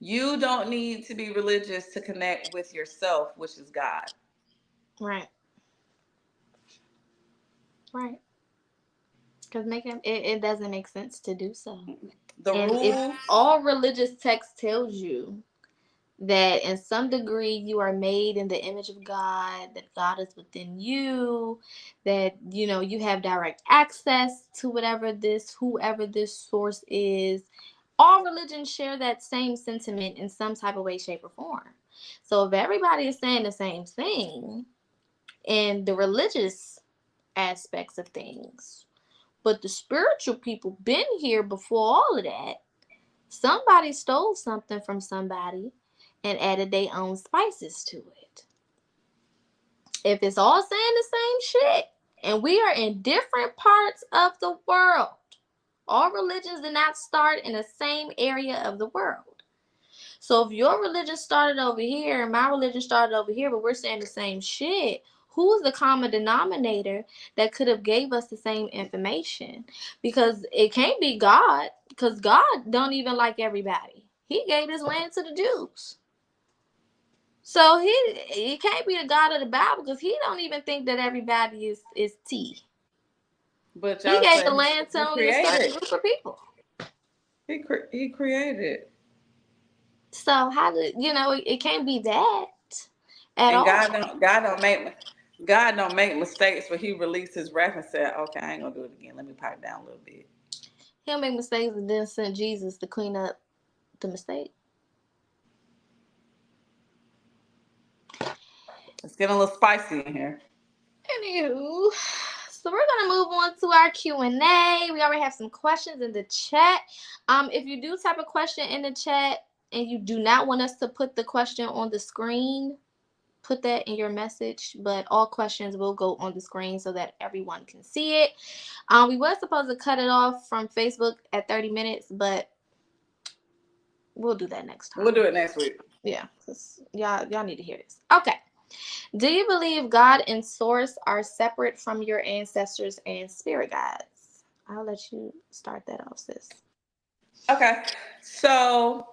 You don't need to be religious to connect with yourself, which is God. Right. Right. Because it doesn't make sense to do so. The And if rules. all religious text tells you that in some degree you are made in the image of God, that God is within you, that you have direct access to whoever this source is. All religions share that same sentiment in some type of way, shape, or form. So if everybody is saying the same thing in the religious aspects of things, but the spiritual people been here before all of that, somebody stole something from somebody and added their own spices to it. If it's all saying the same shit, and we are in different parts of the world, all religions did not start in the same area of the world. So if your religion started over here and my religion started over here, but we're saying the same shit, who's the common denominator that could have gave us the same information? Because it can't be God, because God don't even like everybody. He gave his land to the Jews. So he can't be the God of the Bible because he don't even think that everybody is tea. But He y'all gave say the land to he only a certain created. group of people. He created. So how did it can't be that at And all. God don't make God don't make mistakes, but he released his wrath and said, okay, I ain't gonna do it again. Let me pipe down a little bit. He'll make mistakes and then send Jesus to clean up the mistake. It's getting a little spicy in here. Anywho, so we're gonna move on to our Q&A. We already have some questions in the chat. If you do type a question in the chat and you do not want us to put the question on the screen, put that in your message. But all questions will go on the screen so that everyone can see it. We were supposed to cut it off from Facebook at 30 minutes, but we'll do that next time. We'll do it next week. Yeah, cause y'all need to hear this. Okay. Do you believe God and Source are separate from your ancestors and spirit guides? I'll let you start that off, sis. Okay. So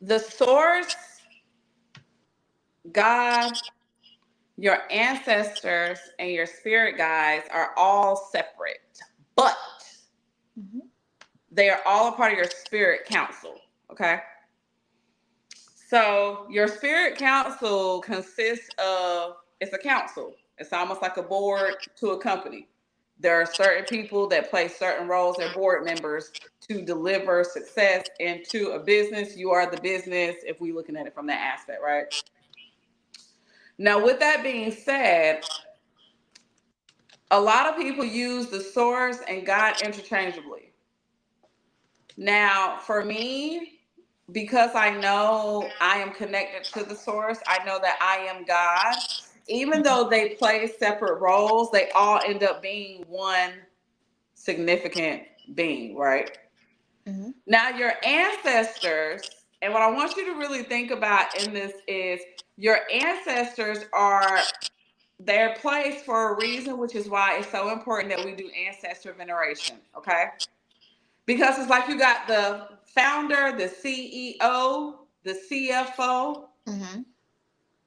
the source, God, your ancestors, and your spirit guides are all separate, but they are all a part of your spirit council. Okay. So your spirit council consists of, it's a council. It's almost like a board to a company. There are certain people that play certain roles. They're board members to deliver success into a business. You are the business if we're looking at it from that aspect, right? Now, with that being said, a lot of people use the source and God interchangeably. Now, for me, because I know I am connected to the source, I know that I am God. Even though they play separate roles, they all end up being one significant being, right? Mm-hmm. Now, your ancestors, and what I want you to really think about in this is your ancestors are, they're placed for a reason, which is why it's so important that we do ancestor veneration, okay? Because it's like you got the founder, the CEO, the CFO,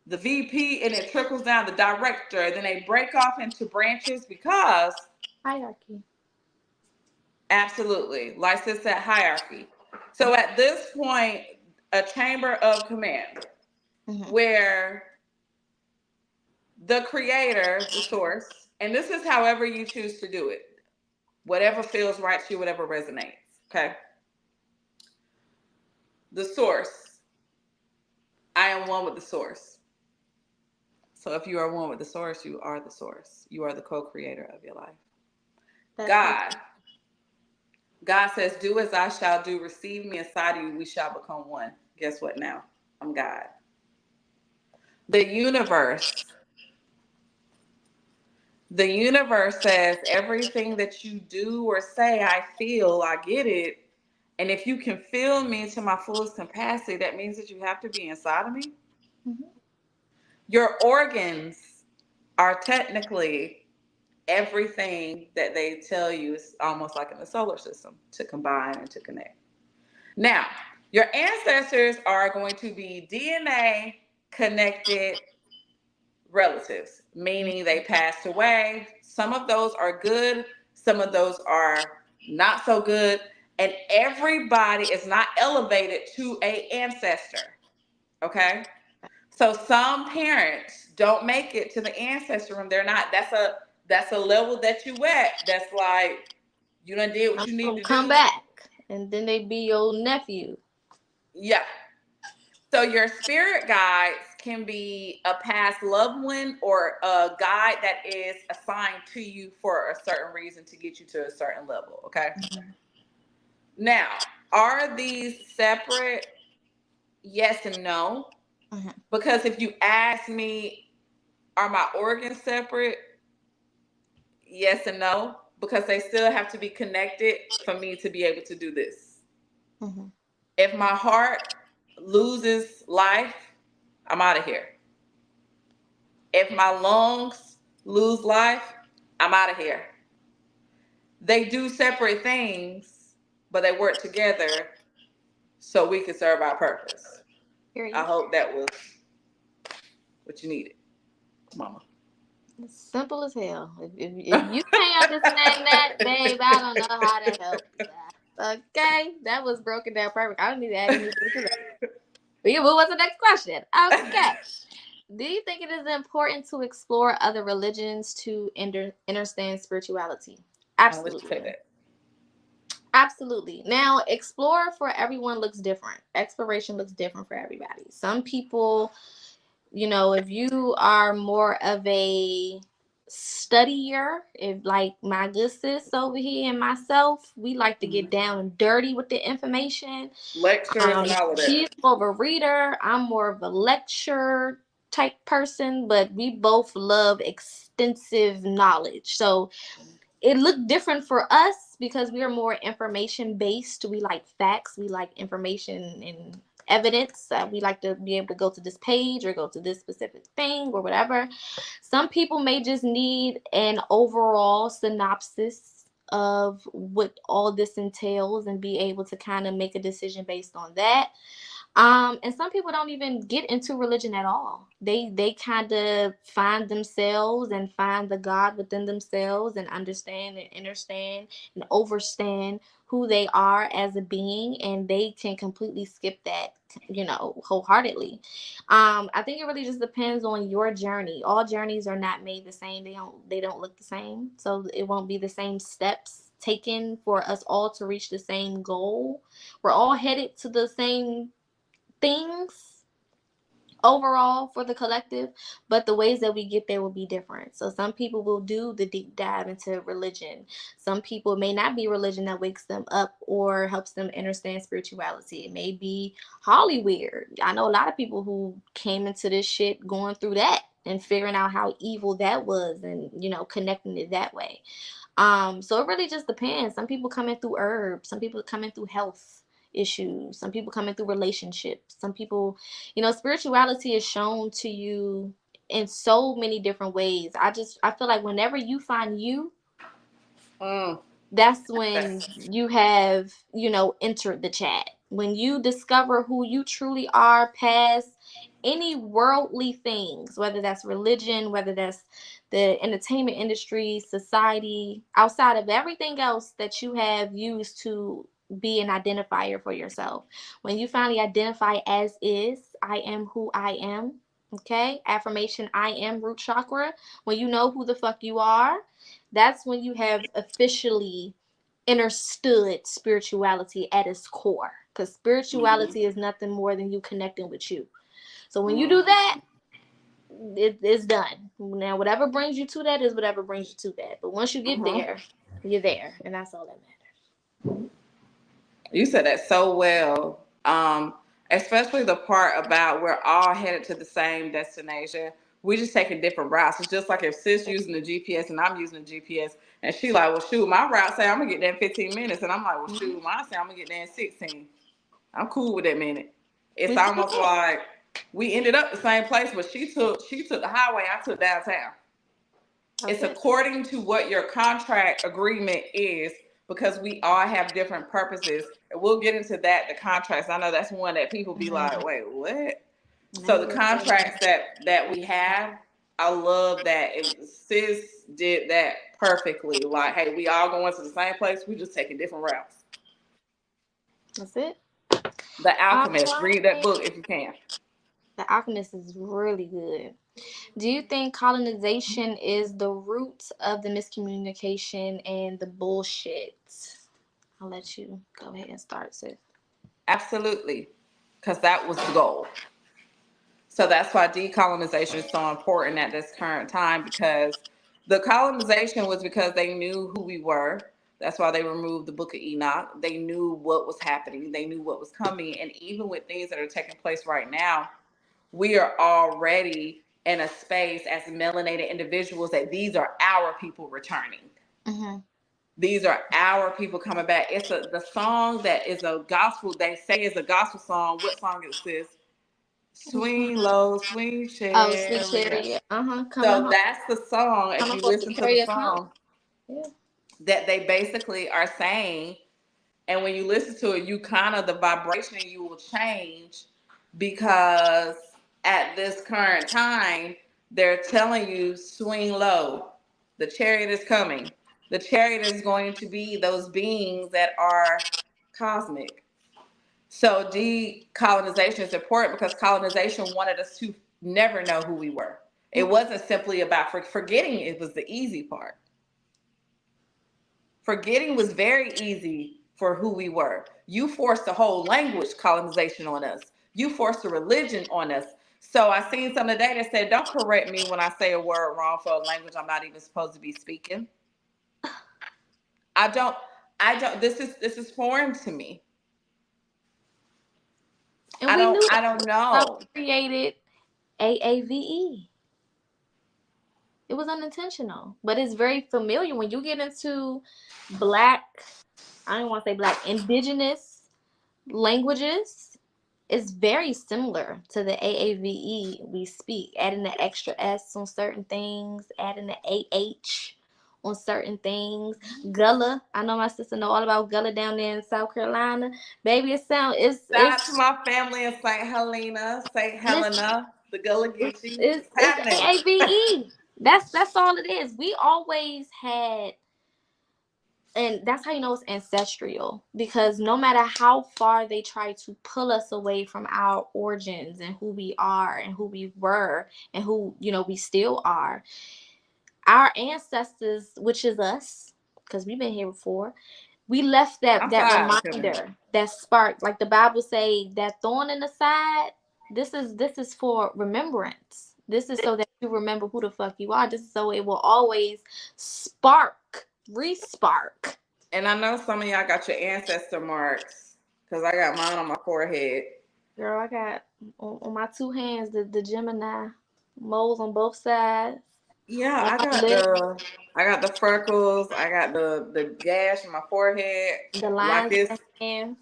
the VP, and it trickles down the director. Then they break off into branches because hierarchy. Absolutely, like I said, hierarchy. So at this point, a chamber of command where the creator, the source, and this is however you choose to do it, whatever feels right to you, whatever resonates. Okay. The source. I am one with the source. So if you are one with the source, you are the source. You are the co-creator of your life. That's God. God says, do as I shall do. Receive me inside of you. We shall become one. Guess what now? I'm God. The universe. The universe says everything that you do or say, I feel, I get it. And if you can feel me to my fullest capacity, that means that you have to be inside of me. Your organs are technically everything that they tell you is almost like in the solar system to combine and to connect. Now, your ancestors are going to be DNA connected relatives, meaning they passed away. Some of those are good, some of those are not so good, and everybody is not elevated to an ancestor. Okay? So some parents don't make it to the ancestor room. They're not, that's a level that you at. That's like you done did what you need to come do. back. And then they be your nephew. Yeah. So your spirit guides can be a past loved one or a guide that is assigned to you for a certain reason to get you to a certain level. Okay. Now, are these separate? Yes and no. Because if you ask me, are my organs separate? Yes and no. Because they still have to be connected for me to be able to do this. If my heart loses life, I'm out of here. If my lungs lose life, I'm out of here. They do separate things, but they work together so we can serve our purpose. I hope that was what you needed, Mama. It's simple as hell. If you can't understand that, babe, I don't know how to help you. Okay, that was broken down perfect. I don't need to add anything to that. But yeah, what was the next question? Okay. Do you think it is important to explore other religions to understand spirituality? I'll let you take Absolutely. that. Absolutely. Now, explore for everyone looks different. Exploration looks different for everybody. Some people, if you are more of a studier, if like my good sis over here and myself, we like to get Mhm. down and dirty with the information. Lectures and all of She's that. more of a reader. I'm more of a lecture type person, but we both love extensive knowledge. So it looked different for us because we are more information based. We like facts. We like information and evidence. We like to be able to go to this page or go to this specific thing or whatever. Some people may just need an overall synopsis of what all this entails and be able to kind of make a decision based on that. And some people don't even get into religion at all. They kind of find themselves and find the God within themselves and understand and understand and overstand who they are as a being, and they can completely skip that, wholeheartedly. I think it really just depends on your journey. All journeys are not made the same. They don't look the same. So it won't be the same steps taken for us all to reach the same goal. We're all headed to the same things overall for the collective, but the ways that we get there will be different. So some people will do the deep dive into religion. Some people, it may not be religion that wakes them up or helps them understand spirituality. It may be Hollywood. I know a lot of people who came into this shit going through that and figuring out how evil that was, and connecting it that way. So it really just depends. Some people come in through herbs, some people come in through health issues, some people come in through relationships, some people, spirituality is shown to you in so many different ways. I feel like whenever you find you, Mm. that's when you have, entered the chat. When you discover who you truly are past any worldly things, whether that's religion, whether that's the entertainment industry, society, outside of everything else that you have used to be an identifier for yourself. When you finally identify as is, I am who I am. Okay, affirmation, I am root chakra. When you know who the fuck you are, that's when you have officially understood spirituality at its core. Because Mm-hmm. spirituality is nothing more than you connecting with you. So when you do Mm-hmm. that, it's done. Now, whatever brings you to that is whatever brings you to that. But once you get Mm-hmm. there, you're there. And that's all that You said that so well. Especially the part about we're all headed to the same destination. We just taking different routes. It's just like if sis using the GPS and I'm using the GPS, and she like, well, shoot, my route say I'm gonna get there in 15 minutes, and I'm like, well, matters. shoot, mine say I'm gonna get there in 16. I'm cool with that minute. It's Which is almost it. like we ended up the same place, but she took the highway, I took downtown. That's It's it. according to what your contract agreement is, because we all have different purposes, and we'll get into that, the contracts. I know that's one that people be like, Mm-hmm. wait, what? So Let the me get to contracts that we have, I love that. And sis did that perfectly. Like, hey, we all going to the same place, we just taking different routes. That's it. The All Alchemist, read that right. book if you can. The Alchemist is really good. Do you think colonization is the root of the miscommunication and the bullshit? I'll let you go ahead and start, sis. Absolutely, because that was the goal. So that's why decolonization is so important at this current time, because the colonization was because they knew who we were. That's why they removed the Book of Enoch. They knew what was happening, they knew what was coming. And even with things that are taking place right now, we are already in a space as melanated individuals that these are our people returning. Mm-hmm. These are our people coming back. It's the song that is a gospel, they say is a gospel song. What song is this? Swing low, swing Oh, sweet chariot. chariot. Coming So home. that's the song. If Coming you forth to listen to the carry us home. song, Yeah. that they basically are saying, and when you listen to it, you kind of, the vibration in you will change, because at this current time, they're telling you swing low. The chariot is coming. The chariot is going to be those beings that are cosmic. So decolonization is important because colonization wanted us to never know who we were. It wasn't simply about forgetting. It was the easy part. Forgetting was very easy for who we were. You forced a whole language colonization on us. You forced a religion on us. So I seen some today that said, "Don't correct me when I say a word wrong for a language I'm not even supposed to be speaking." I don't. I don't. This is foreign to me. And we knew I that. don't How know. we created AAVE. It was unintentional, but it's very familiar when you get into black, I don't want to say black, indigenous languages. It's very similar to the AAVE we speak, adding the extra S on certain things, adding the AH on certain things. Gullah, I know my sister know all about Gullah down there in South Carolina. Baby, it sound Shout out to it's my family in St. Helena, St. listen, Helena, the Gullah Geechee. What's it's happening? AAVE. That's all it is. We always had, and that's how you know it's ancestral, because no matter how far they try to pull us away from our origins and who we are and who we were and who we still are, our ancestors, which is us, because we've been here before, we left that I'm that sorry, Kevin. reminder, that spark, like the Bible say, that thorn in the side. This is for remembrance. This is so that you remember who the fuck you are. This is so it will always spark, re-spark. And I know some of y'all got your ancestor marks because I got mine on my forehead. Girl, I got on my two hands the Gemini moles on both sides. Yeah, On I my got lip, the freckles. I got the gash in my forehead. the Like lines in it's the hands.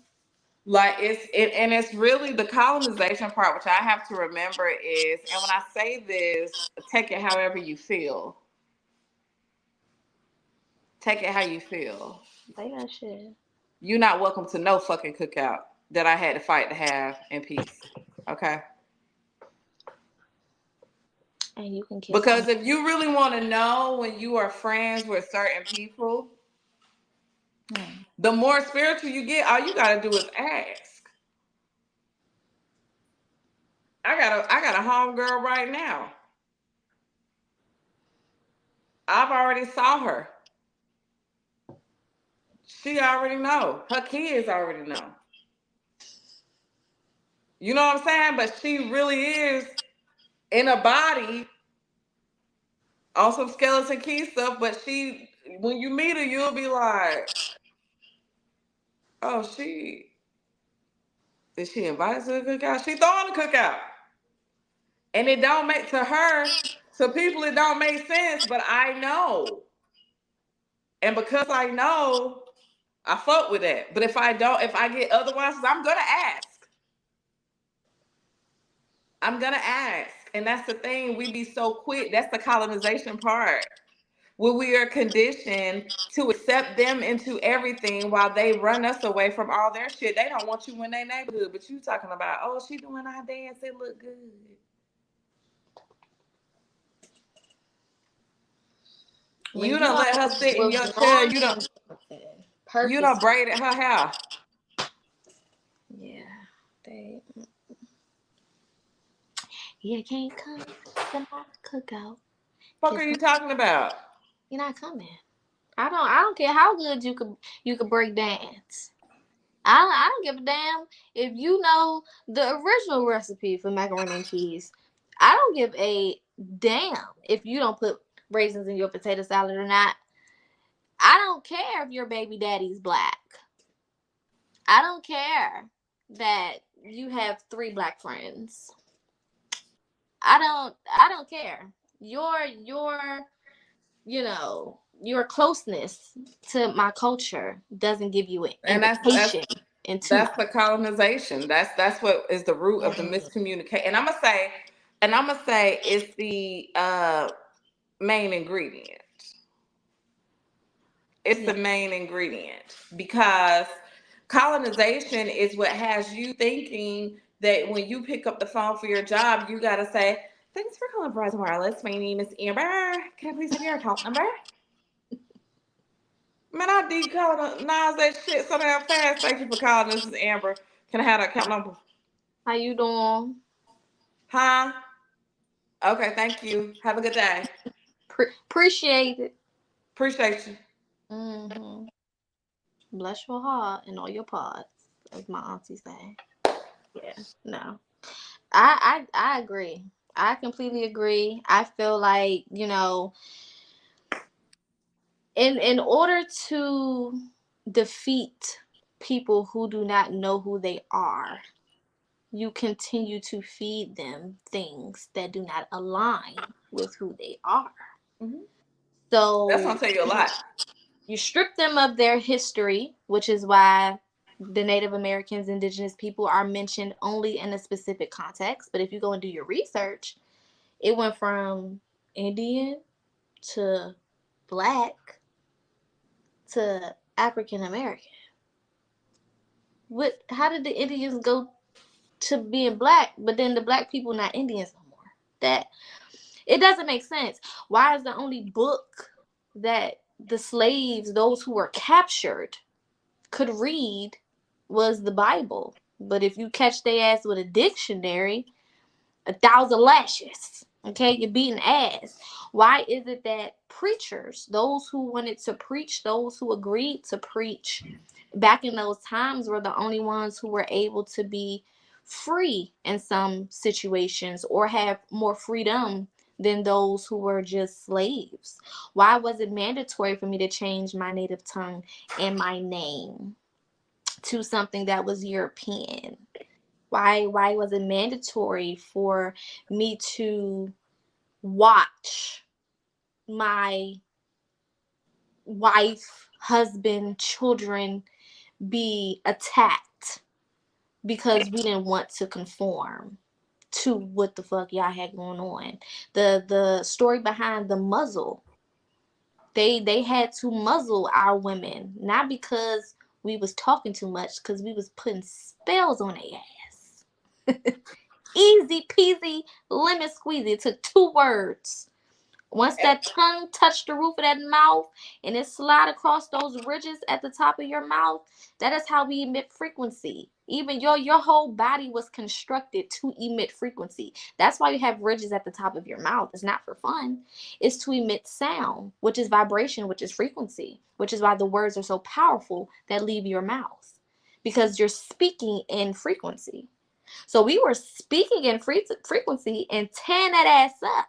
and it's really the colonization part, which I have to remember is. And when I say this, take it however you feel. Take it how you feel. They got shit. You're not welcome to no fucking cookout that I had to fight to have in peace. Okay. And you can kiss Because them. if you really want to know when you are friends with certain people, the more spiritual you get, all you gotta do is ask. I got a homegirl right now. I've already saw her. She already know. Her kids already know. You know what I'm saying? But she really is in a body on some skeleton key stuff. But she, when you meet her, you'll be like, oh, is she invited to the cookout? She throwing the cookout. And it don't make to her, to people it don't make sense, but I know. And because I know, I fuck with that. But if I don't, if I get otherwise, I'm gonna ask. I'm gonna ask. And that's the thing, we be so quick. That's the colonization part. Where we are conditioned to accept them into everything while they run us away from all their shit. They don't want you in their neighborhood, but you talking about, oh, she doing our dance, it look good. When You you don't let her sit in was your chair. drawn to something You don't purposely. braided her hair. Yeah, they. You can't come to my cookout Fuck are because you talking about? you're not coming. I don't care how good you could break dance. I don't give a damn if you know the original recipe for macaroni and cheese. I don't give a damn if you don't put raisins in your potato salad or not. I don't care if your baby daddy's black. I don't care that you have three black friends. I don't care. Your closeness to my culture doesn't give you an And that's invitation into that's the colonization. That's what is the root of the my. miscommunication. And I'm gonna say it's the main ingredient. It's Yeah. the main ingredient because colonization is what has you thinking that when you pick up the phone for your job, you gotta say, "Thanks for calling Verizon Wireless. My name is Amber. Can I please have your account number?" Man, I decolonize that shit so damn fast. Thank you for calling. This is Amber. Can I have that account number? How you doing? Huh? Okay, thank you. Have a good day. Appreciate it. Appreciate you. Mm-hmm. Bless your heart and all your parts, as my auntie say. Yeah, no. I agree. I completely agree. I feel like, in order to defeat people who do not know who they are, you continue to feed them things that do not align with who they are. Mm-hmm. That's So gonna tell you a lot. you strip them of their history, which is why the Native Americans, indigenous people are mentioned only in a specific context. But if you go and do your research, it went from Indian to black to African American. What? How did the Indians go to being black, but then the black people not Indians no more? That it doesn't make sense. Why is the only book that the slaves, those who were captured, could read was the Bible? But if you catch their ass with a dictionary, 1,000 lashes. Okay, you're beating ass. Why is it that preachers, those who wanted to preach, those who agreed to preach back in those times, were the only ones who were able to be free in some situations or have more freedom than those who were just slaves? Why was it mandatory for me to change my native tongue and my name to something that was European? Why was it mandatory for me to watch my wife, husband, children be attacked because we didn't want to conform to what the fuck y'all had going on? The story behind the muzzle. They had to muzzle our women, not because we was talking too much, because we was putting spells on their ass. Easy peasy, lemon squeezy. It took 2 words. Once that tongue touched the roof of that mouth and it slide across those ridges at the top of your mouth, that is how we emit frequency. Even your whole body was constructed to emit frequency. That's why you have ridges at the top of your mouth. It's not for fun. It's to emit sound, which is vibration, which is frequency, which is why the words are so powerful that leave your mouth. Because you're speaking in frequency. So we were speaking in frequency and tearing that ass up.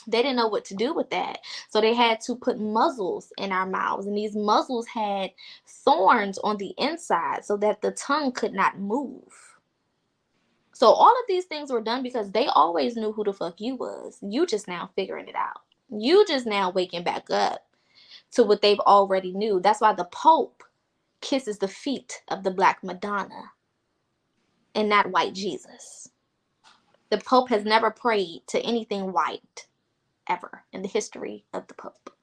They didn't know what to do with that. So they had to put muzzles in our mouths. And these muzzles had thorns on the inside so that the tongue could not move. So all of these things were done because they always knew who the fuck you was. You just now figuring it out. You just now waking back up to what they've already knew. That's why the Pope kisses the feet of the Black Madonna and not white Jesus. The Pope has never prayed to anything white ever in the history of the Pope.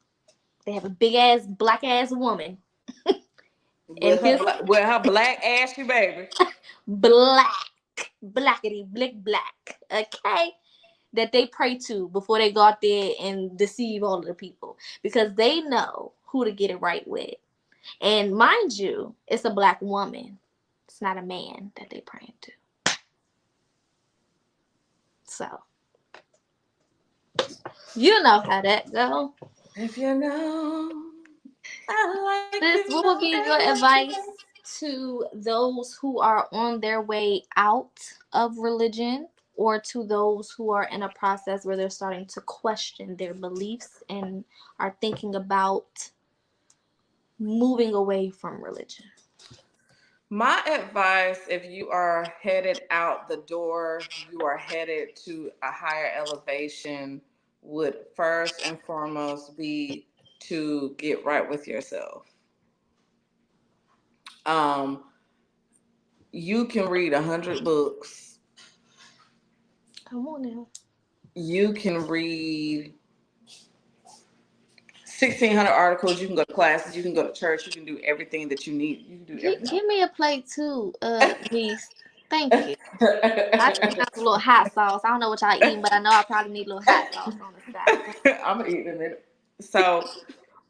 They have a big ass black ass woman and his With her black ashy baby. blackity black, okay, that they pray to before they go out there and deceive all of the people because they know who to get it right with. And mind you, it's a black woman. It's not a man that they praying to. So you know how that go. If you know, I like Sis, to what would know be your advice everything. to those who are on their way out of religion or to those who are in a process where they're starting to question their beliefs and are thinking about moving away from religion? My advice, if you are headed out the door, you are headed to a higher elevation, would first and foremost be to get right with yourself. Um, you can read 100 books. Come on now. You can read 1,600 articles. You can go to classes. You can go to church. You can do everything that you need. You can do everything. Give me a plate too, niece. Thank you. I can have a little hot sauce. I don't know what y'all eating, but I know I probably need a little hot sauce on the side. I'm gonna eat in a minute. So,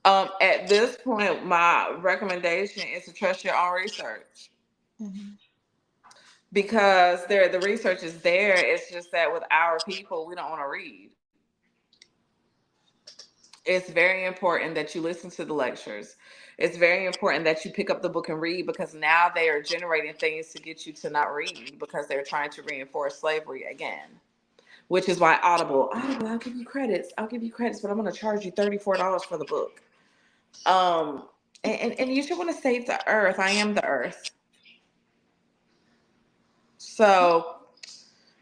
at this point, my recommendation is to trust your own research Mm-hmm. because the research is there. It's just that with our people, we don't want to read. It's very important that you listen to the lectures. It's very important that you pick up the book and read, because now they are generating things to get you to not read because they're trying to reinforce slavery again. Which is why Audible, I'll give you credits, but I'm going to charge you $34 for the book. And you should want to save the earth. I am the earth. So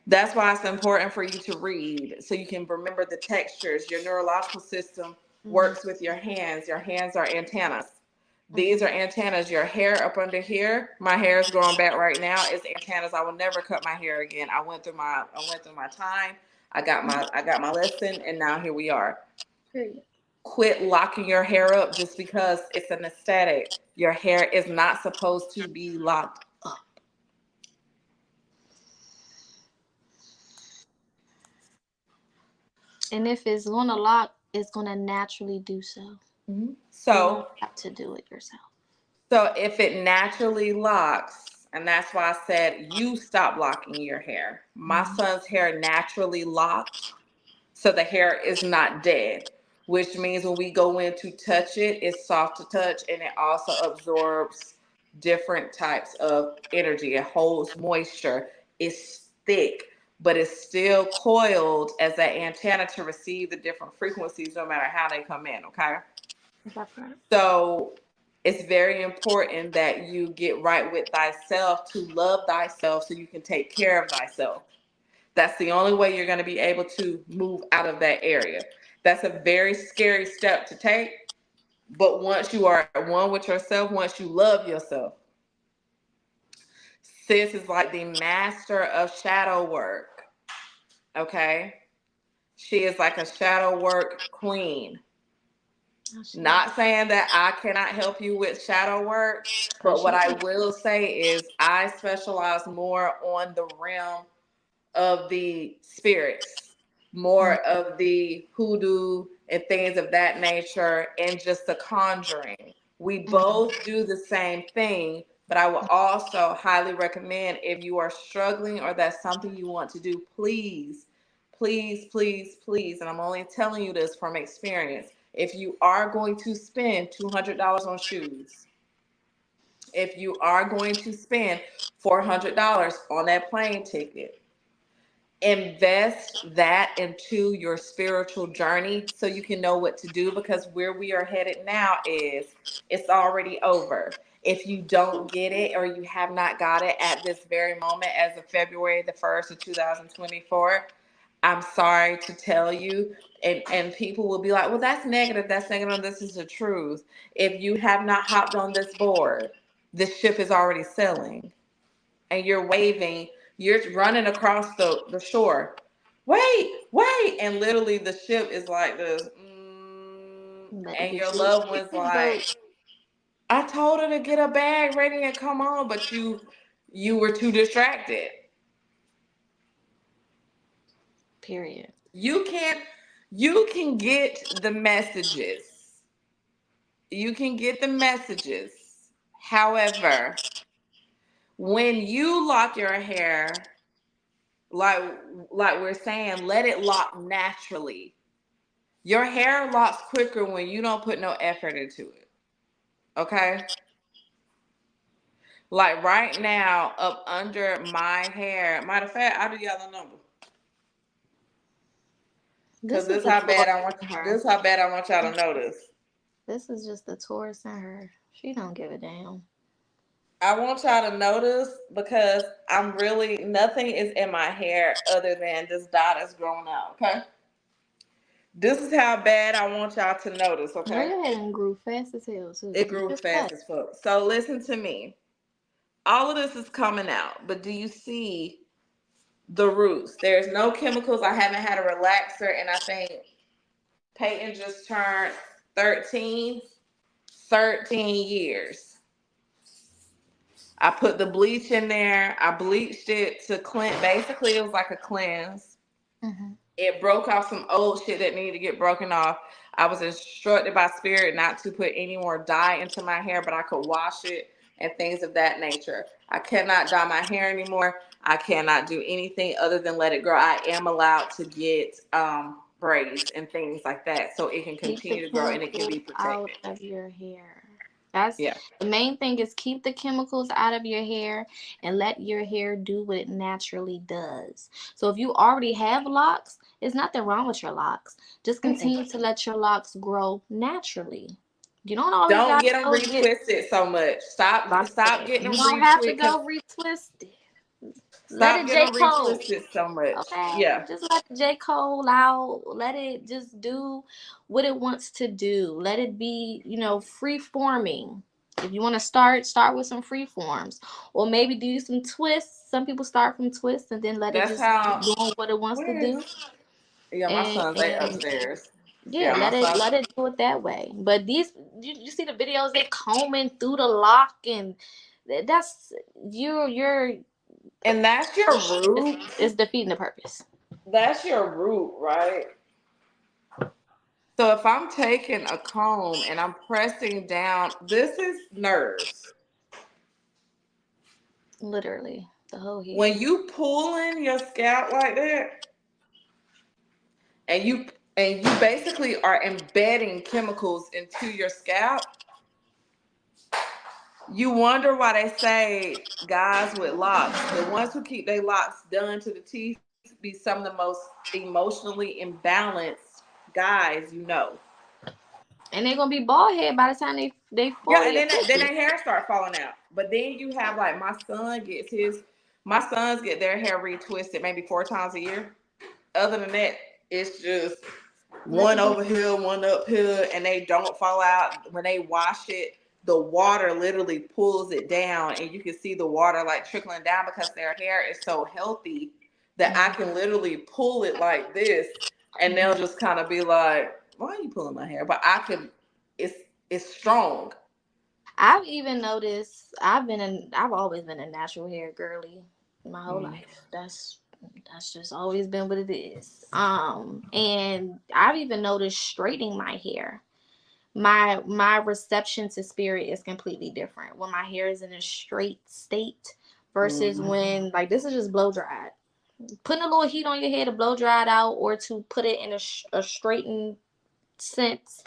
that's why it's important for you to read, so you can remember the textures. Your neurological system works with your hands. Your hands are antennas. These are antennas. Your hair up under here, my hair is growing back right now, is antennas. I will never cut my hair again. I went through my time. I got my lesson, and now here we are. Period. Quit locking your hair up just because it's an aesthetic. Your hair is not supposed to be locked up. And if it's gonna lock, it's gonna naturally do so. You So won't have to do it yourself. So if it naturally locks, and that's why I said you stop locking your hair. My son's hair naturally locked, so the hair is not dead, which means when we go in to touch it, it's soft to touch, and it also absorbs different types of energy. It holds moisture. It's thick, but it's still coiled as an antenna to receive the different frequencies no matter how they come in, okay? Is that correct? So it's very important that you get right with thyself, to love thyself so you can take care of thyself. That's the only way you're going to be able to move out of that area. That's a very scary step to take. But once you are at one with yourself, once you love yourself, sis is like the master of shadow work. Okay? She is like a shadow work queen. Not saying that I cannot help you with shadow work, but what I will say is I specialize more on the realm of the spirits, more of the hoodoo and things of that nature, and just the conjuring. We both do the same thing, but I will also highly recommend, if you are struggling or that's something you want to do, please, please, please, please, and I'm only telling you this from experience, if you are going to spend $200 on shoes, if you are going to spend $400 on that plane ticket, invest that into your spiritual journey so you can know what to do, because where we are headed now is it's already over. If you don't get it, or you have not got it at this very moment as of February the 1st of 2024, I'm sorry to tell you, and people will be like, well, that's negative, that's negative. This is the truth. If you have not hopped on this board, this ship is already sailing, and you're waving, you're running across the shore. Wait. And literally the ship is like this. And your loved one's like, I told her to get a bag ready and come on, but you were too distracted. Period. You can get the messages. You can get the messages. However, when you lock your hair, like like we're saying, let it lock naturally. Your hair locks quicker when you don't put no effort into it. Okay? Like right now, up under my hair. Matter of fact, I'll do y'all the number. Cause This is the Taurus in this her. how bad I want y'all to notice. This is just the Taurus in her. She don't give a damn. I want y'all to notice, because I'm really, nothing is in my hair other than this dot is growing out. Okay? This is how bad I want y'all to notice. Girl, Okay? your head grew fast as hell too. It You grew just fast cut. as fuck. So listen to me. All of this is coming out, but do you see the roots? There's no chemicals. I haven't had a relaxer, and I think Peyton just turned 13 years. I put the bleach in there. I bleached it to cleanse. Basically, it was like a cleanse. It broke off some old shit that needed to get broken off. I was instructed by spirit not to put any more dye into my hair, but I could wash it and things of that nature. I cannot dye my hair anymore. I cannot do anything other than let it grow. I am allowed to get braids and things like that so it can Keep the continue to grow and it can chemicals be out protected. of your hair. That's Yeah. the main thing, is keep the chemicals out of your hair and let your hair do what it naturally does. So if you already have locks, there's nothing wrong with your locks. Just Mm-mm. continue to let your locks grow naturally. You don't always Don't gotta get them go get retwisted so much. Stop getting you them don't have to retwisted. go retwist it. Let Stop it getting J. them Cole. retwisted so much. Okay, Yeah. just let J. Cole out. Let it just do what it wants to do. Let it be, free forming. If you want to start with some free forms, or maybe do some twists. Some people start from twists and then let it That's just keep how. doing what it wants to Where's? do. Yeah, my And, sons, they and upstairs. yeah, Yeah, my son. let it do it that way. But you see the videos, they combing through the lock, and that's you're And that's your it's, root. it's defeating the purpose. That's your root, right? So if I'm taking a comb and I'm pressing down, this is nerves. Literally, the whole When hair. you pulling your scalp like that, and you basically are embedding chemicals into your scalp, you wonder why they say guys with locks, the ones who keep their locks done to the teeth, be some of the most emotionally imbalanced guys you know. And they're gonna be bald head by the time they Yeah, 40 and or then 50. their hair start falling out. But then you have like my sons get their hair retwisted maybe 4 times a year. Other than that, it's just Let one it be. over here, one up here, and they don't fall out. When they wash it, the water literally pulls it down, and you can see the water like trickling down because their hair is so healthy that I can literally pull it like this, and they'll just kind of be like, "Why are you pulling my hair?" But I can, it's it's strong. I've even noticed I've always been a natural hair girly my whole Mm. life. That's just always been what it is. And I've even noticed straightening my hair. My reception to spirit is completely different when my hair is in a straight state versus Mm. when, like, this is just blow dried. Putting a little heat on your hair to blow dry it out, or to put it in a straightened sense.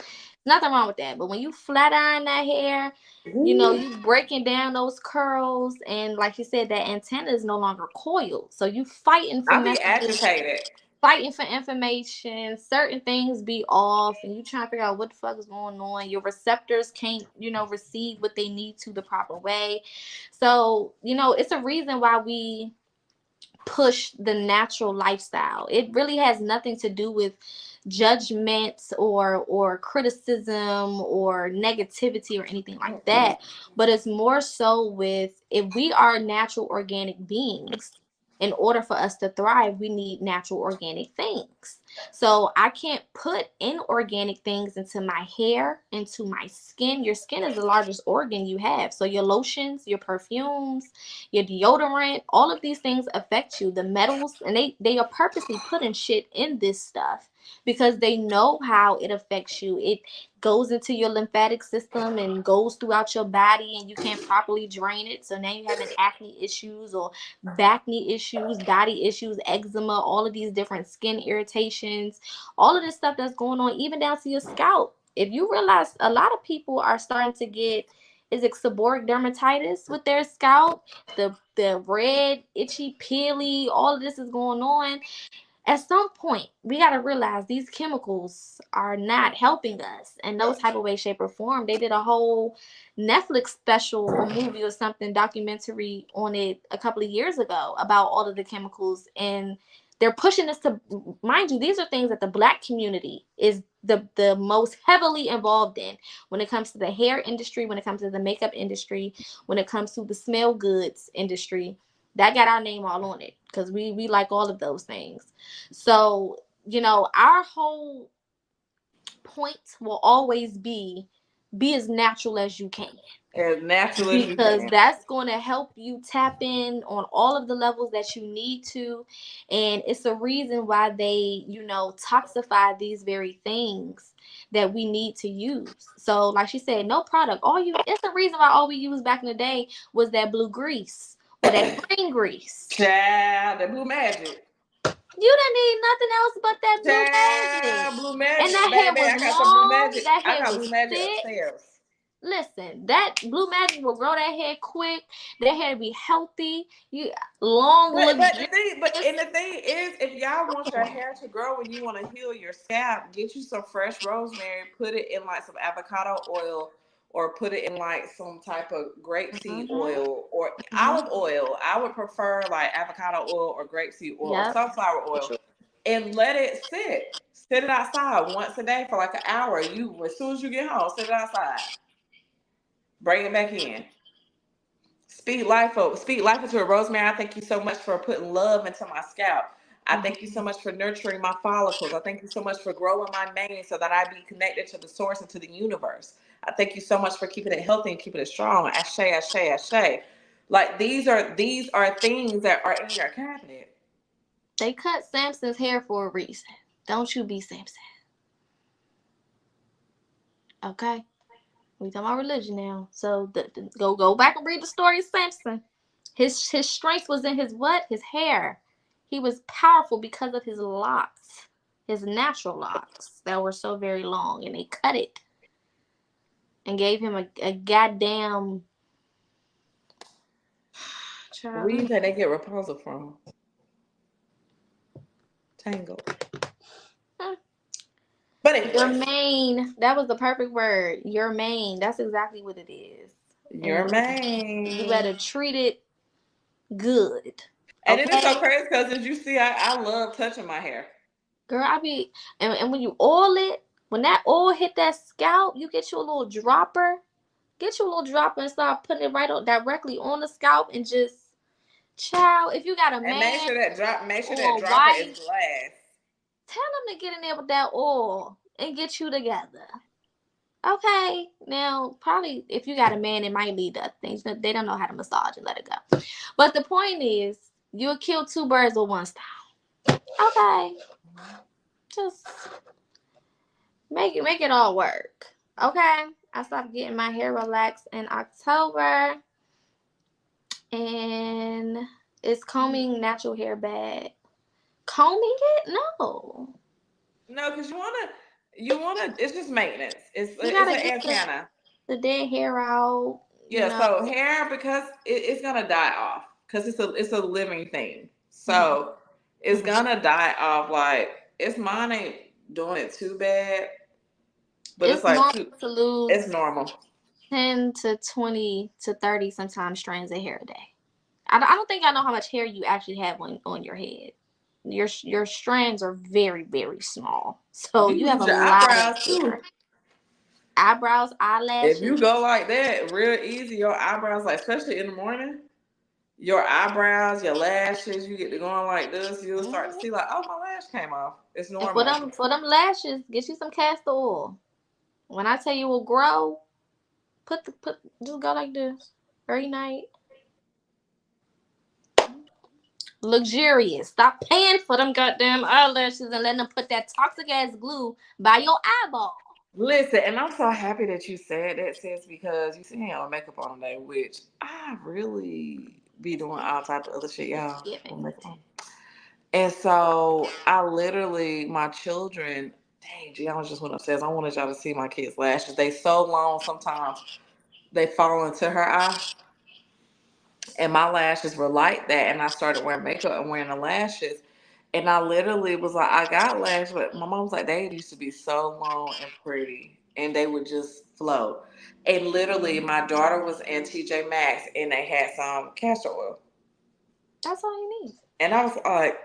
Nothing wrong with that. But when you flat iron that hair, Ooh. you breaking down those curls, and like you said, that antenna is no longer coiled. So you fighting for I be messages, agitated. fighting for information. Certain things be off, and you trying to figure out what the fuck is going on. Your receptors can't, receive what they need to the proper way. So, it's a reason why we push the natural lifestyle. It really has nothing to do with judgment or criticism or negativity or anything like Mm-mm. that, but it's more so with, if we are natural organic beings, in order for us to thrive, we need natural organic things. So I can't put inorganic things into my hair, into my skin. Your skin is the largest organ you have. So your lotions, your perfumes, your deodorant, all of these things affect you. The metals, and they are purposely putting shit in this stuff because they know how it affects you. It goes into your lymphatic system and goes throughout your body, and you can't properly drain it. So now you're having acne issues, or back knee issues, body issues, eczema, all of these different skin irritations, all of this stuff that's going on, even down to your scalp. If you realize, a lot of people are starting to get, is it seborrheic dermatitis with their scalp, the red, itchy, peely, all of this is going on. At some point, we got to realize these chemicals are not helping us in no type of way, shape, or form. They did a whole Netflix special or movie or something, documentary on it a couple of years ago about all of the chemicals. And they're pushing us to, mind you, these are things that the black community is the most heavily involved in, when it comes to the hair industry, when it comes to the makeup industry, when it comes to the smell goods industry. That got our name all on it because we like all of those things. So, our whole point will always be be as natural as you can, As natural as you because can. that's going to help you tap in on all of the levels that you need to. And it's a reason why they, toxify these very things that we need to use. So like she said, no product, all you it's the reason why all we used back in the day was that blue grease or that green grease. Child, the Blue Magic. You didn't need nothing else but that blue magic. Child, Blue And Magic, that hair baby. was I got some Blue long, Magic. that I hair got was Blue Magic thick. upstairs. Listen, that blue magic will grow that hair quick. That hair be healthy. You long, luxurious. And the thing is, if y'all want your hair to grow and you want to heal your scalp, get you some fresh rosemary, put it in like some avocado oil, or put it in like some type of grapeseed Mm-hmm. oil or Mm-hmm. olive oil. I would prefer like avocado oil or grapeseed oil or Yep. sunflower For oil, sure. and let it sit. Sit it outside once a day for like an hour. You as soon as you get home, sit it outside. Bring it back in. Speak life, folks. Speak life into it. Rosemary, I thank you so much for putting love into my scalp. I thank you so Mm-hmm. much for nurturing my follicles. I thank you so much for growing my mane so that I be connected to the source and to the universe. I thank you so much for keeping it healthy and keeping it strong. Ashe, ashe, ashe. Like these are things that are in your cabinet. They cut Samson's hair for a reason. Don't you be Samson. Okay? We talking about religion now. So go back and read the story of Samson. His strength was in his what? His hair. He was powerful because of his locks, his natural locks that were so very long, and they cut it and gave him a goddamn Where do you child. think they get Rapunzel from? Tangled. But Your anyways, mane. That was the perfect word. Your mane. That's exactly what it is. your And you man. better treat it good. And it is so Okay? crazy because as you see, I love touching my hair. Girl, I be and when you oil it, when that oil hit that scalp, you get you a little dropper. Get you a little dropper and start putting it right on directly on the scalp and just child. If you got a And man make sure that or a dropper is wife, glass. tell them to get in there with that oil and get you together. Okay. Now, probably if you got a man, it might lead to other things. They don't know how to massage and let it go. But the point is, you'll kill two birds with one stone. Okay. Just make it all work. Okay. I stopped getting my hair relaxed in October, and it's combing natural hair back. Combing it? No. No, because you wanna. It's just maintenance. You It's gotta an get antenna. the dead hair out, Yeah. So hair because it's gonna die off because it's a living thing. Mhm. So it's gonna die off. Like it's mine ain't doing it too bad, but it's It's like normal too. to It's lose normal. 10 to 20 to 30 sometimes strands of hair a day. I don't think I know how much hair you actually have on your head. Your strands are very, very small. So You you can have lose a your lot of eyebrows hair. too. Eyebrows, If eyelashes. you go like that real easy, your eyebrows, like especially in the morning, your eyebrows, your lashes, you get to going like this, you'll start to Mhm. see like, oh, my lash came off. It's And for normal. them lashes, get you some castor oil. When I tell you it will grow, put just go like this every night. Luxurious. Stop paying for them goddamn eyelashes and letting them put that toxic ass glue by your eyeball. Listen, and I'm so happy that you said that, sis, because you see me on makeup on today, which I really be It's doing giving. all type of other shit, It's y'all. On giving. makeup on. And so I literally, my children, dang, Gianna just went upstairs. I wanted y'all to see my kids' lashes. They so long sometimes they fall into her eye. And my lashes were like that. And I started wearing makeup and wearing the lashes. And I literally was like, I got lashes, but my mom was like, they used to be so long and pretty, and they would just flow. And literally, my daughter was in TJ Maxx, and they had some castor oil, That's all you need. and I was like,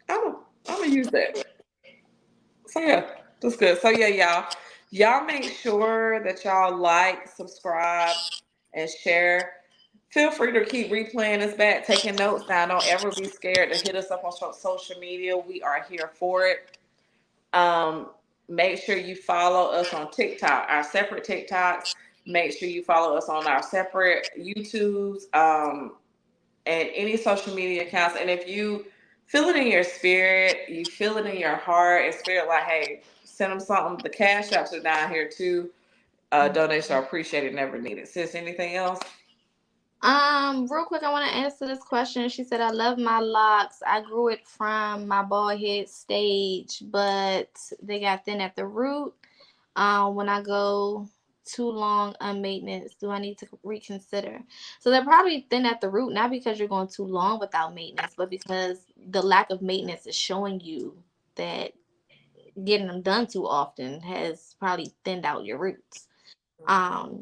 I'm gonna use that. So yeah, that's good. So yeah, y'all make sure that y'all like, subscribe, and share. Feel free to keep replaying this back, taking notes down. Don't ever be scared to hit us up on social media. We are here for it. Um, Make sure you follow us on TikTok, our separate TikToks. Make sure you follow us on our separate YouTubes, and any social media accounts. And if you feel it in your spirit, you feel it in your heart and spirit, like, hey, send them something. The cash apps are down here too. Donations are appreciated, never needed. Sis, anything else? Real quick, I want to answer this question. She said, I love my locks. I grew it from my bald head stage, but they got thin at the root. When I go too long on maintenance, do I need to reconsider? So they're probably thin at the root, not because you're going too long without maintenance, but because the lack of maintenance is showing you that getting them done too often has probably thinned out your roots.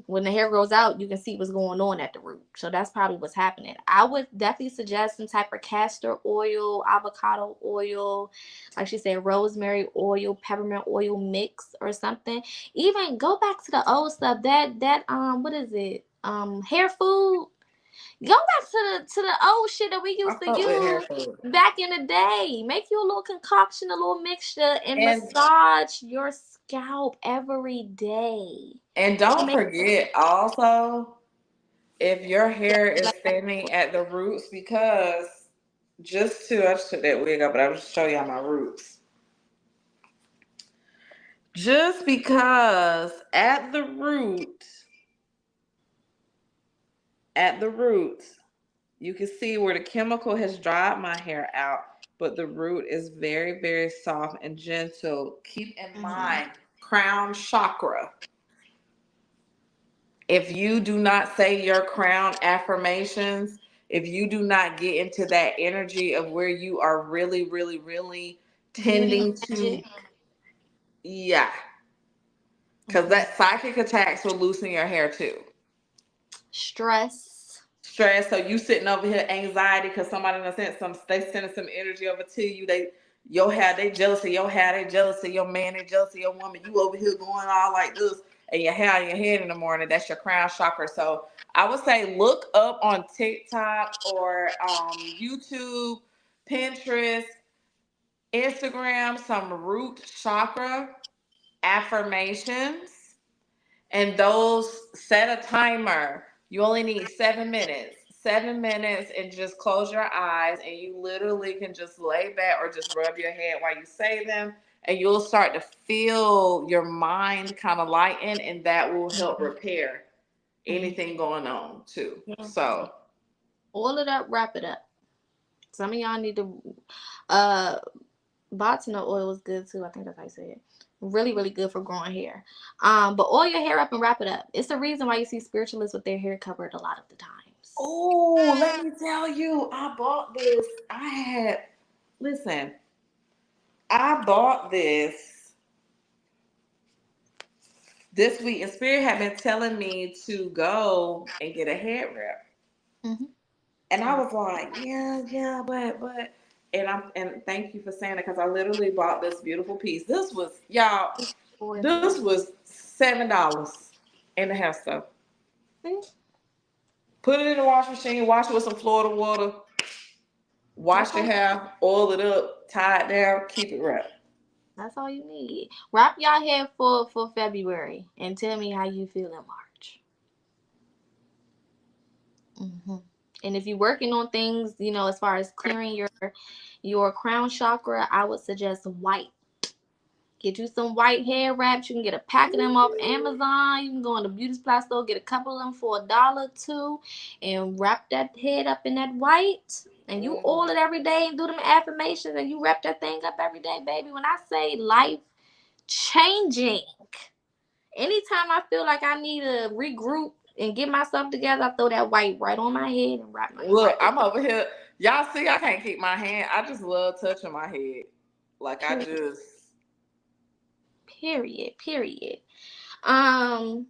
When the hair grows out, you can see what's going on at the root. So that's probably what's happening. I would definitely suggest some type of castor oil, avocado oil, like she said, rosemary oil, peppermint oil mix or something. Even go back to the old stuff. That what is it? Hair food. Go back to the old shit that we I used to fuck with hair use food. back in the day. Make you a little concoction, a little mixture, and And massage your scalp every day. don't Make forget also, if your hair is thinning at the roots, because I just took that wig up, but I will just show y'all my roots. Just because at the root, you can see where the chemical has dried my hair out, but the root is very, very soft and gentle. Keep in Mhm. mind, crown chakra. If you do not say your crown affirmations, if you do not get into that energy of where you are really, really, really Beauty tending to, magic. yeah, because Mhm. that psychic attacks will loosen your hair too. Stress. Stress. So you sitting over here, anxiety, because somebody done sent some, they sending some energy over to you. Your hair, they jealous of your hair, they jealous of your man, they jealous of your woman. You over here going all like this, and your hair in your head in the morning. That's your crown chakra. So I would say look up on TikTok or YouTube, Pinterest, Instagram, some root chakra affirmations, and those, set a timer. You only need 7 minutes. 7 minutes, and just close your eyes, and you literally can just lay back or just rub your head while you say them, and you'll start to feel your mind kind of lighten, and that will help Mhm. repair Mhm. anything going on too. Yeah. So Oil it up, wrap it up. Some of y'all need to. Uh, Botanica oil is good too. I think that's how you say it. Really, really good for growing hair. But oil your hair up and wrap it up. It's the reason why you see spiritualists with their hair covered a lot of the times. oh, let me tell you, I bought this. Listen, I bought this week, and Spirit had been telling me to go and get a head wrap, Mm-hmm. and I was like, yeah, but, and thank you for saying it, because I literally bought this beautiful piece. This was, y'all, this was $7 in the hair stuff. Put it in the washing machine, wash it with some Florida water, That's wash your all. hair, oil it up, tie it down, keep it wrapped. That's all you need. Wrap y'all hair for February and tell me how you feel in March. Hmm. And if you're working on things, as far as clearing your crown chakra, I would suggest white. Get you some white hair wraps. You can get a pack of them off Amazon. You can go in the beauty supply store, get a couple of them for $1 or $2, and wrap that head up in that white. And you oil it every day and do them affirmations, and you wrap that thing up every day, baby. When I say life changing, anytime I feel like I need to regroup and get myself together, I throw that white right on my head and wrap my hair Look, right I'm there. over here. Y'all see, I can't keep my hand. I just love touching my head. Like I Period. just. Period. Period. Um,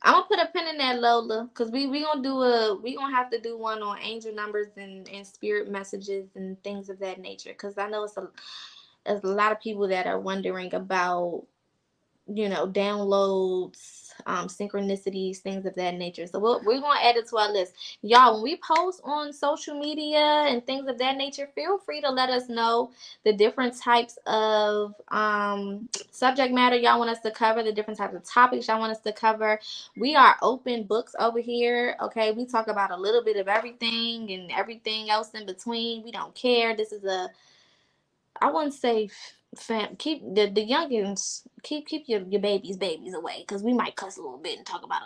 I'm gonna put a pin in that, Lola, cause we gonna have to do one on angel numbers and spirit messages and things of that nature. Cause I know there's a lot of people that are wondering about downloads, synchronicities, things of that nature. So we're going to add it to our list. Y'all, when we post on social media and things of that nature, feel free to let us know the different types of subject matter y'all want us to cover, the different types of topics y'all want us to cover. We are open books over here, okay? We talk about a little bit of everything and everything else in between. We don't care. This is I wouldn't say keep the youngins, keep your babies away, because we might cuss a little bit and talk about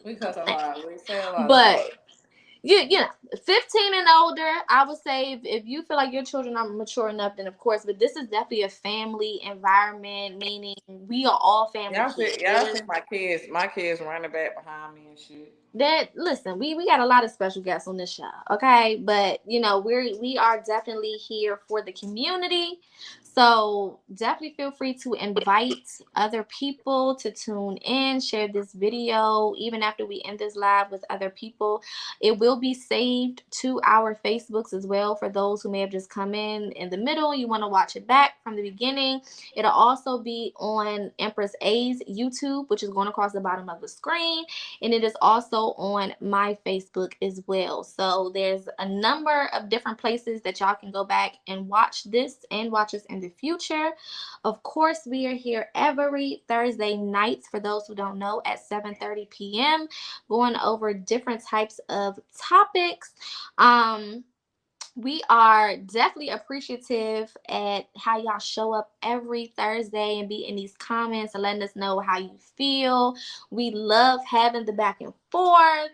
We a cuss couple a things. lot. We say a lot of stuff. But you know, 15 and older, I would say, if you feel like your children are mature enough, then of course. But this is definitely a family environment, meaning we are all family here. Y'all see my kids. My kids running back behind me and shit. That listen, we got a lot of special guests on this show, okay? But we are definitely here for the community. So definitely feel free to invite other people to tune in, share this video even after we end this live with other people. It will be saved to our Facebooks as well for those who may have just come in the middle. You want to watch it back from the beginning. It'll also be on Empress A's YouTube, which is going across the bottom of the screen, and it is also on my Facebook as well. So there's a number of different places that y'all can go back and watch this and watch us in the future. Of course, we are here every Thursday nights, for those who don't know, at 7:30 p.m. going over different types of topics. We are definitely appreciative at how y'all show up every Thursday and be in these comments and letting us know how you feel. We love having the back and forth.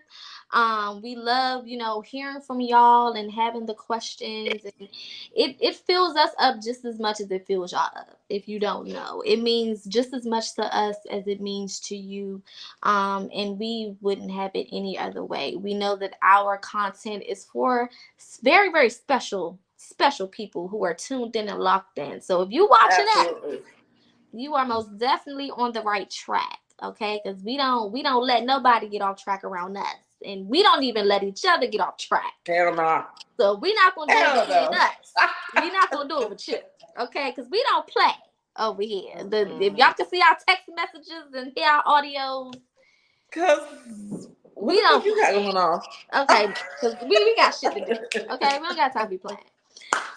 We love, hearing from y'all and having the questions. And it fills us up just as much as it fills y'all up. If you don't know, it means just as much to us as it means to you. And we wouldn't have it any other way. We know that our content is for very, very special people who are tuned in and locked in. So if you watching that, Absolutely. you are most definitely on the right track, okay? Because we don't let nobody get off track around us, and we don't even let each other get off track. Hell no. So we're not gonna do it Hell between no. us. We're not gonna do it with you, okay? Because we don't play over here. If y'all Mm-mm. can see our text messages and hear our audios, Cause what we the fuck don't you got play, going on? okay? Because we got shit to do, okay? We don't got time to be playing.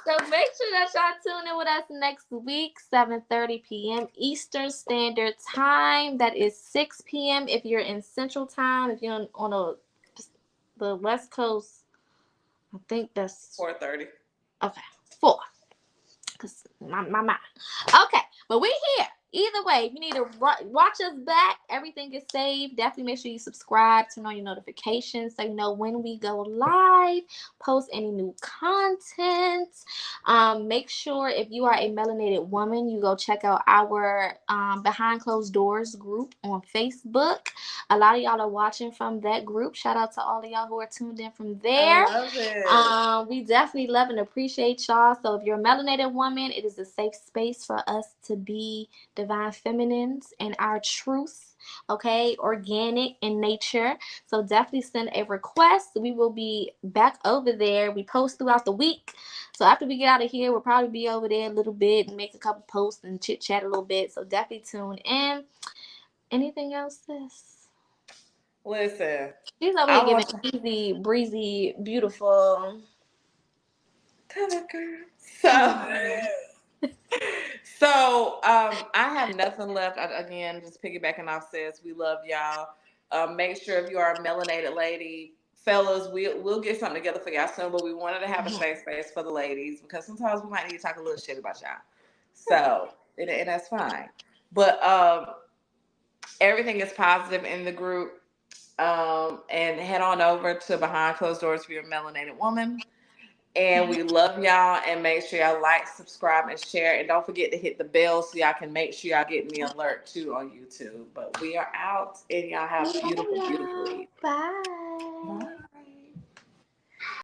So make sure that y'all tune in with us next week, 7:30 p.m. Eastern Standard Time. That is 6 p.m. if you're in Central Time. If you're on the West Coast, I think that's 4:30. okay. 4. Because my mind. Okay, but we here. Either way, if you need to watch us back, everything is saved. Definitely make sure you subscribe, turn on your notifications so you know when we go live, post any new content. Make sure if you are a melanated woman, you go check out our Behind Closed Doors group on Facebook. A lot of y'all are watching from that group. Shout out to all of y'all who are tuned in from I there. love it. We definitely love and appreciate y'all. So if you're a melanated woman, it is a safe space for us to be divine feminines and our truth, okay, organic in nature. So definitely send a request. We will be back over there. We post throughout the week. So after we get out of here, we'll probably be over there a little bit and make a couple posts and chit chat a little bit. So definitely tune in. Anything else, sis? Listen, She's over here I giving want to easy, breezy, beautiful. tell it, girl. Oh. I have nothing left. Again, just piggybacking off says we love y'all. Make sure if you are a melanated lady, fellas, we'll get something together for y'all soon. But we wanted to have a safe space for the ladies because sometimes we might need to talk a little shit about y'all. So and that's fine. But everything is positive in the group. And head on over to Behind Closed Doors if you're a melanated woman. And we love y'all, and make sure y'all like, subscribe, and share. And don't forget to hit the bell so y'all can make sure y'all getting the alert too on YouTube. But we are out, and y'all have Love beautiful, beautiful y'all. evening. Bye.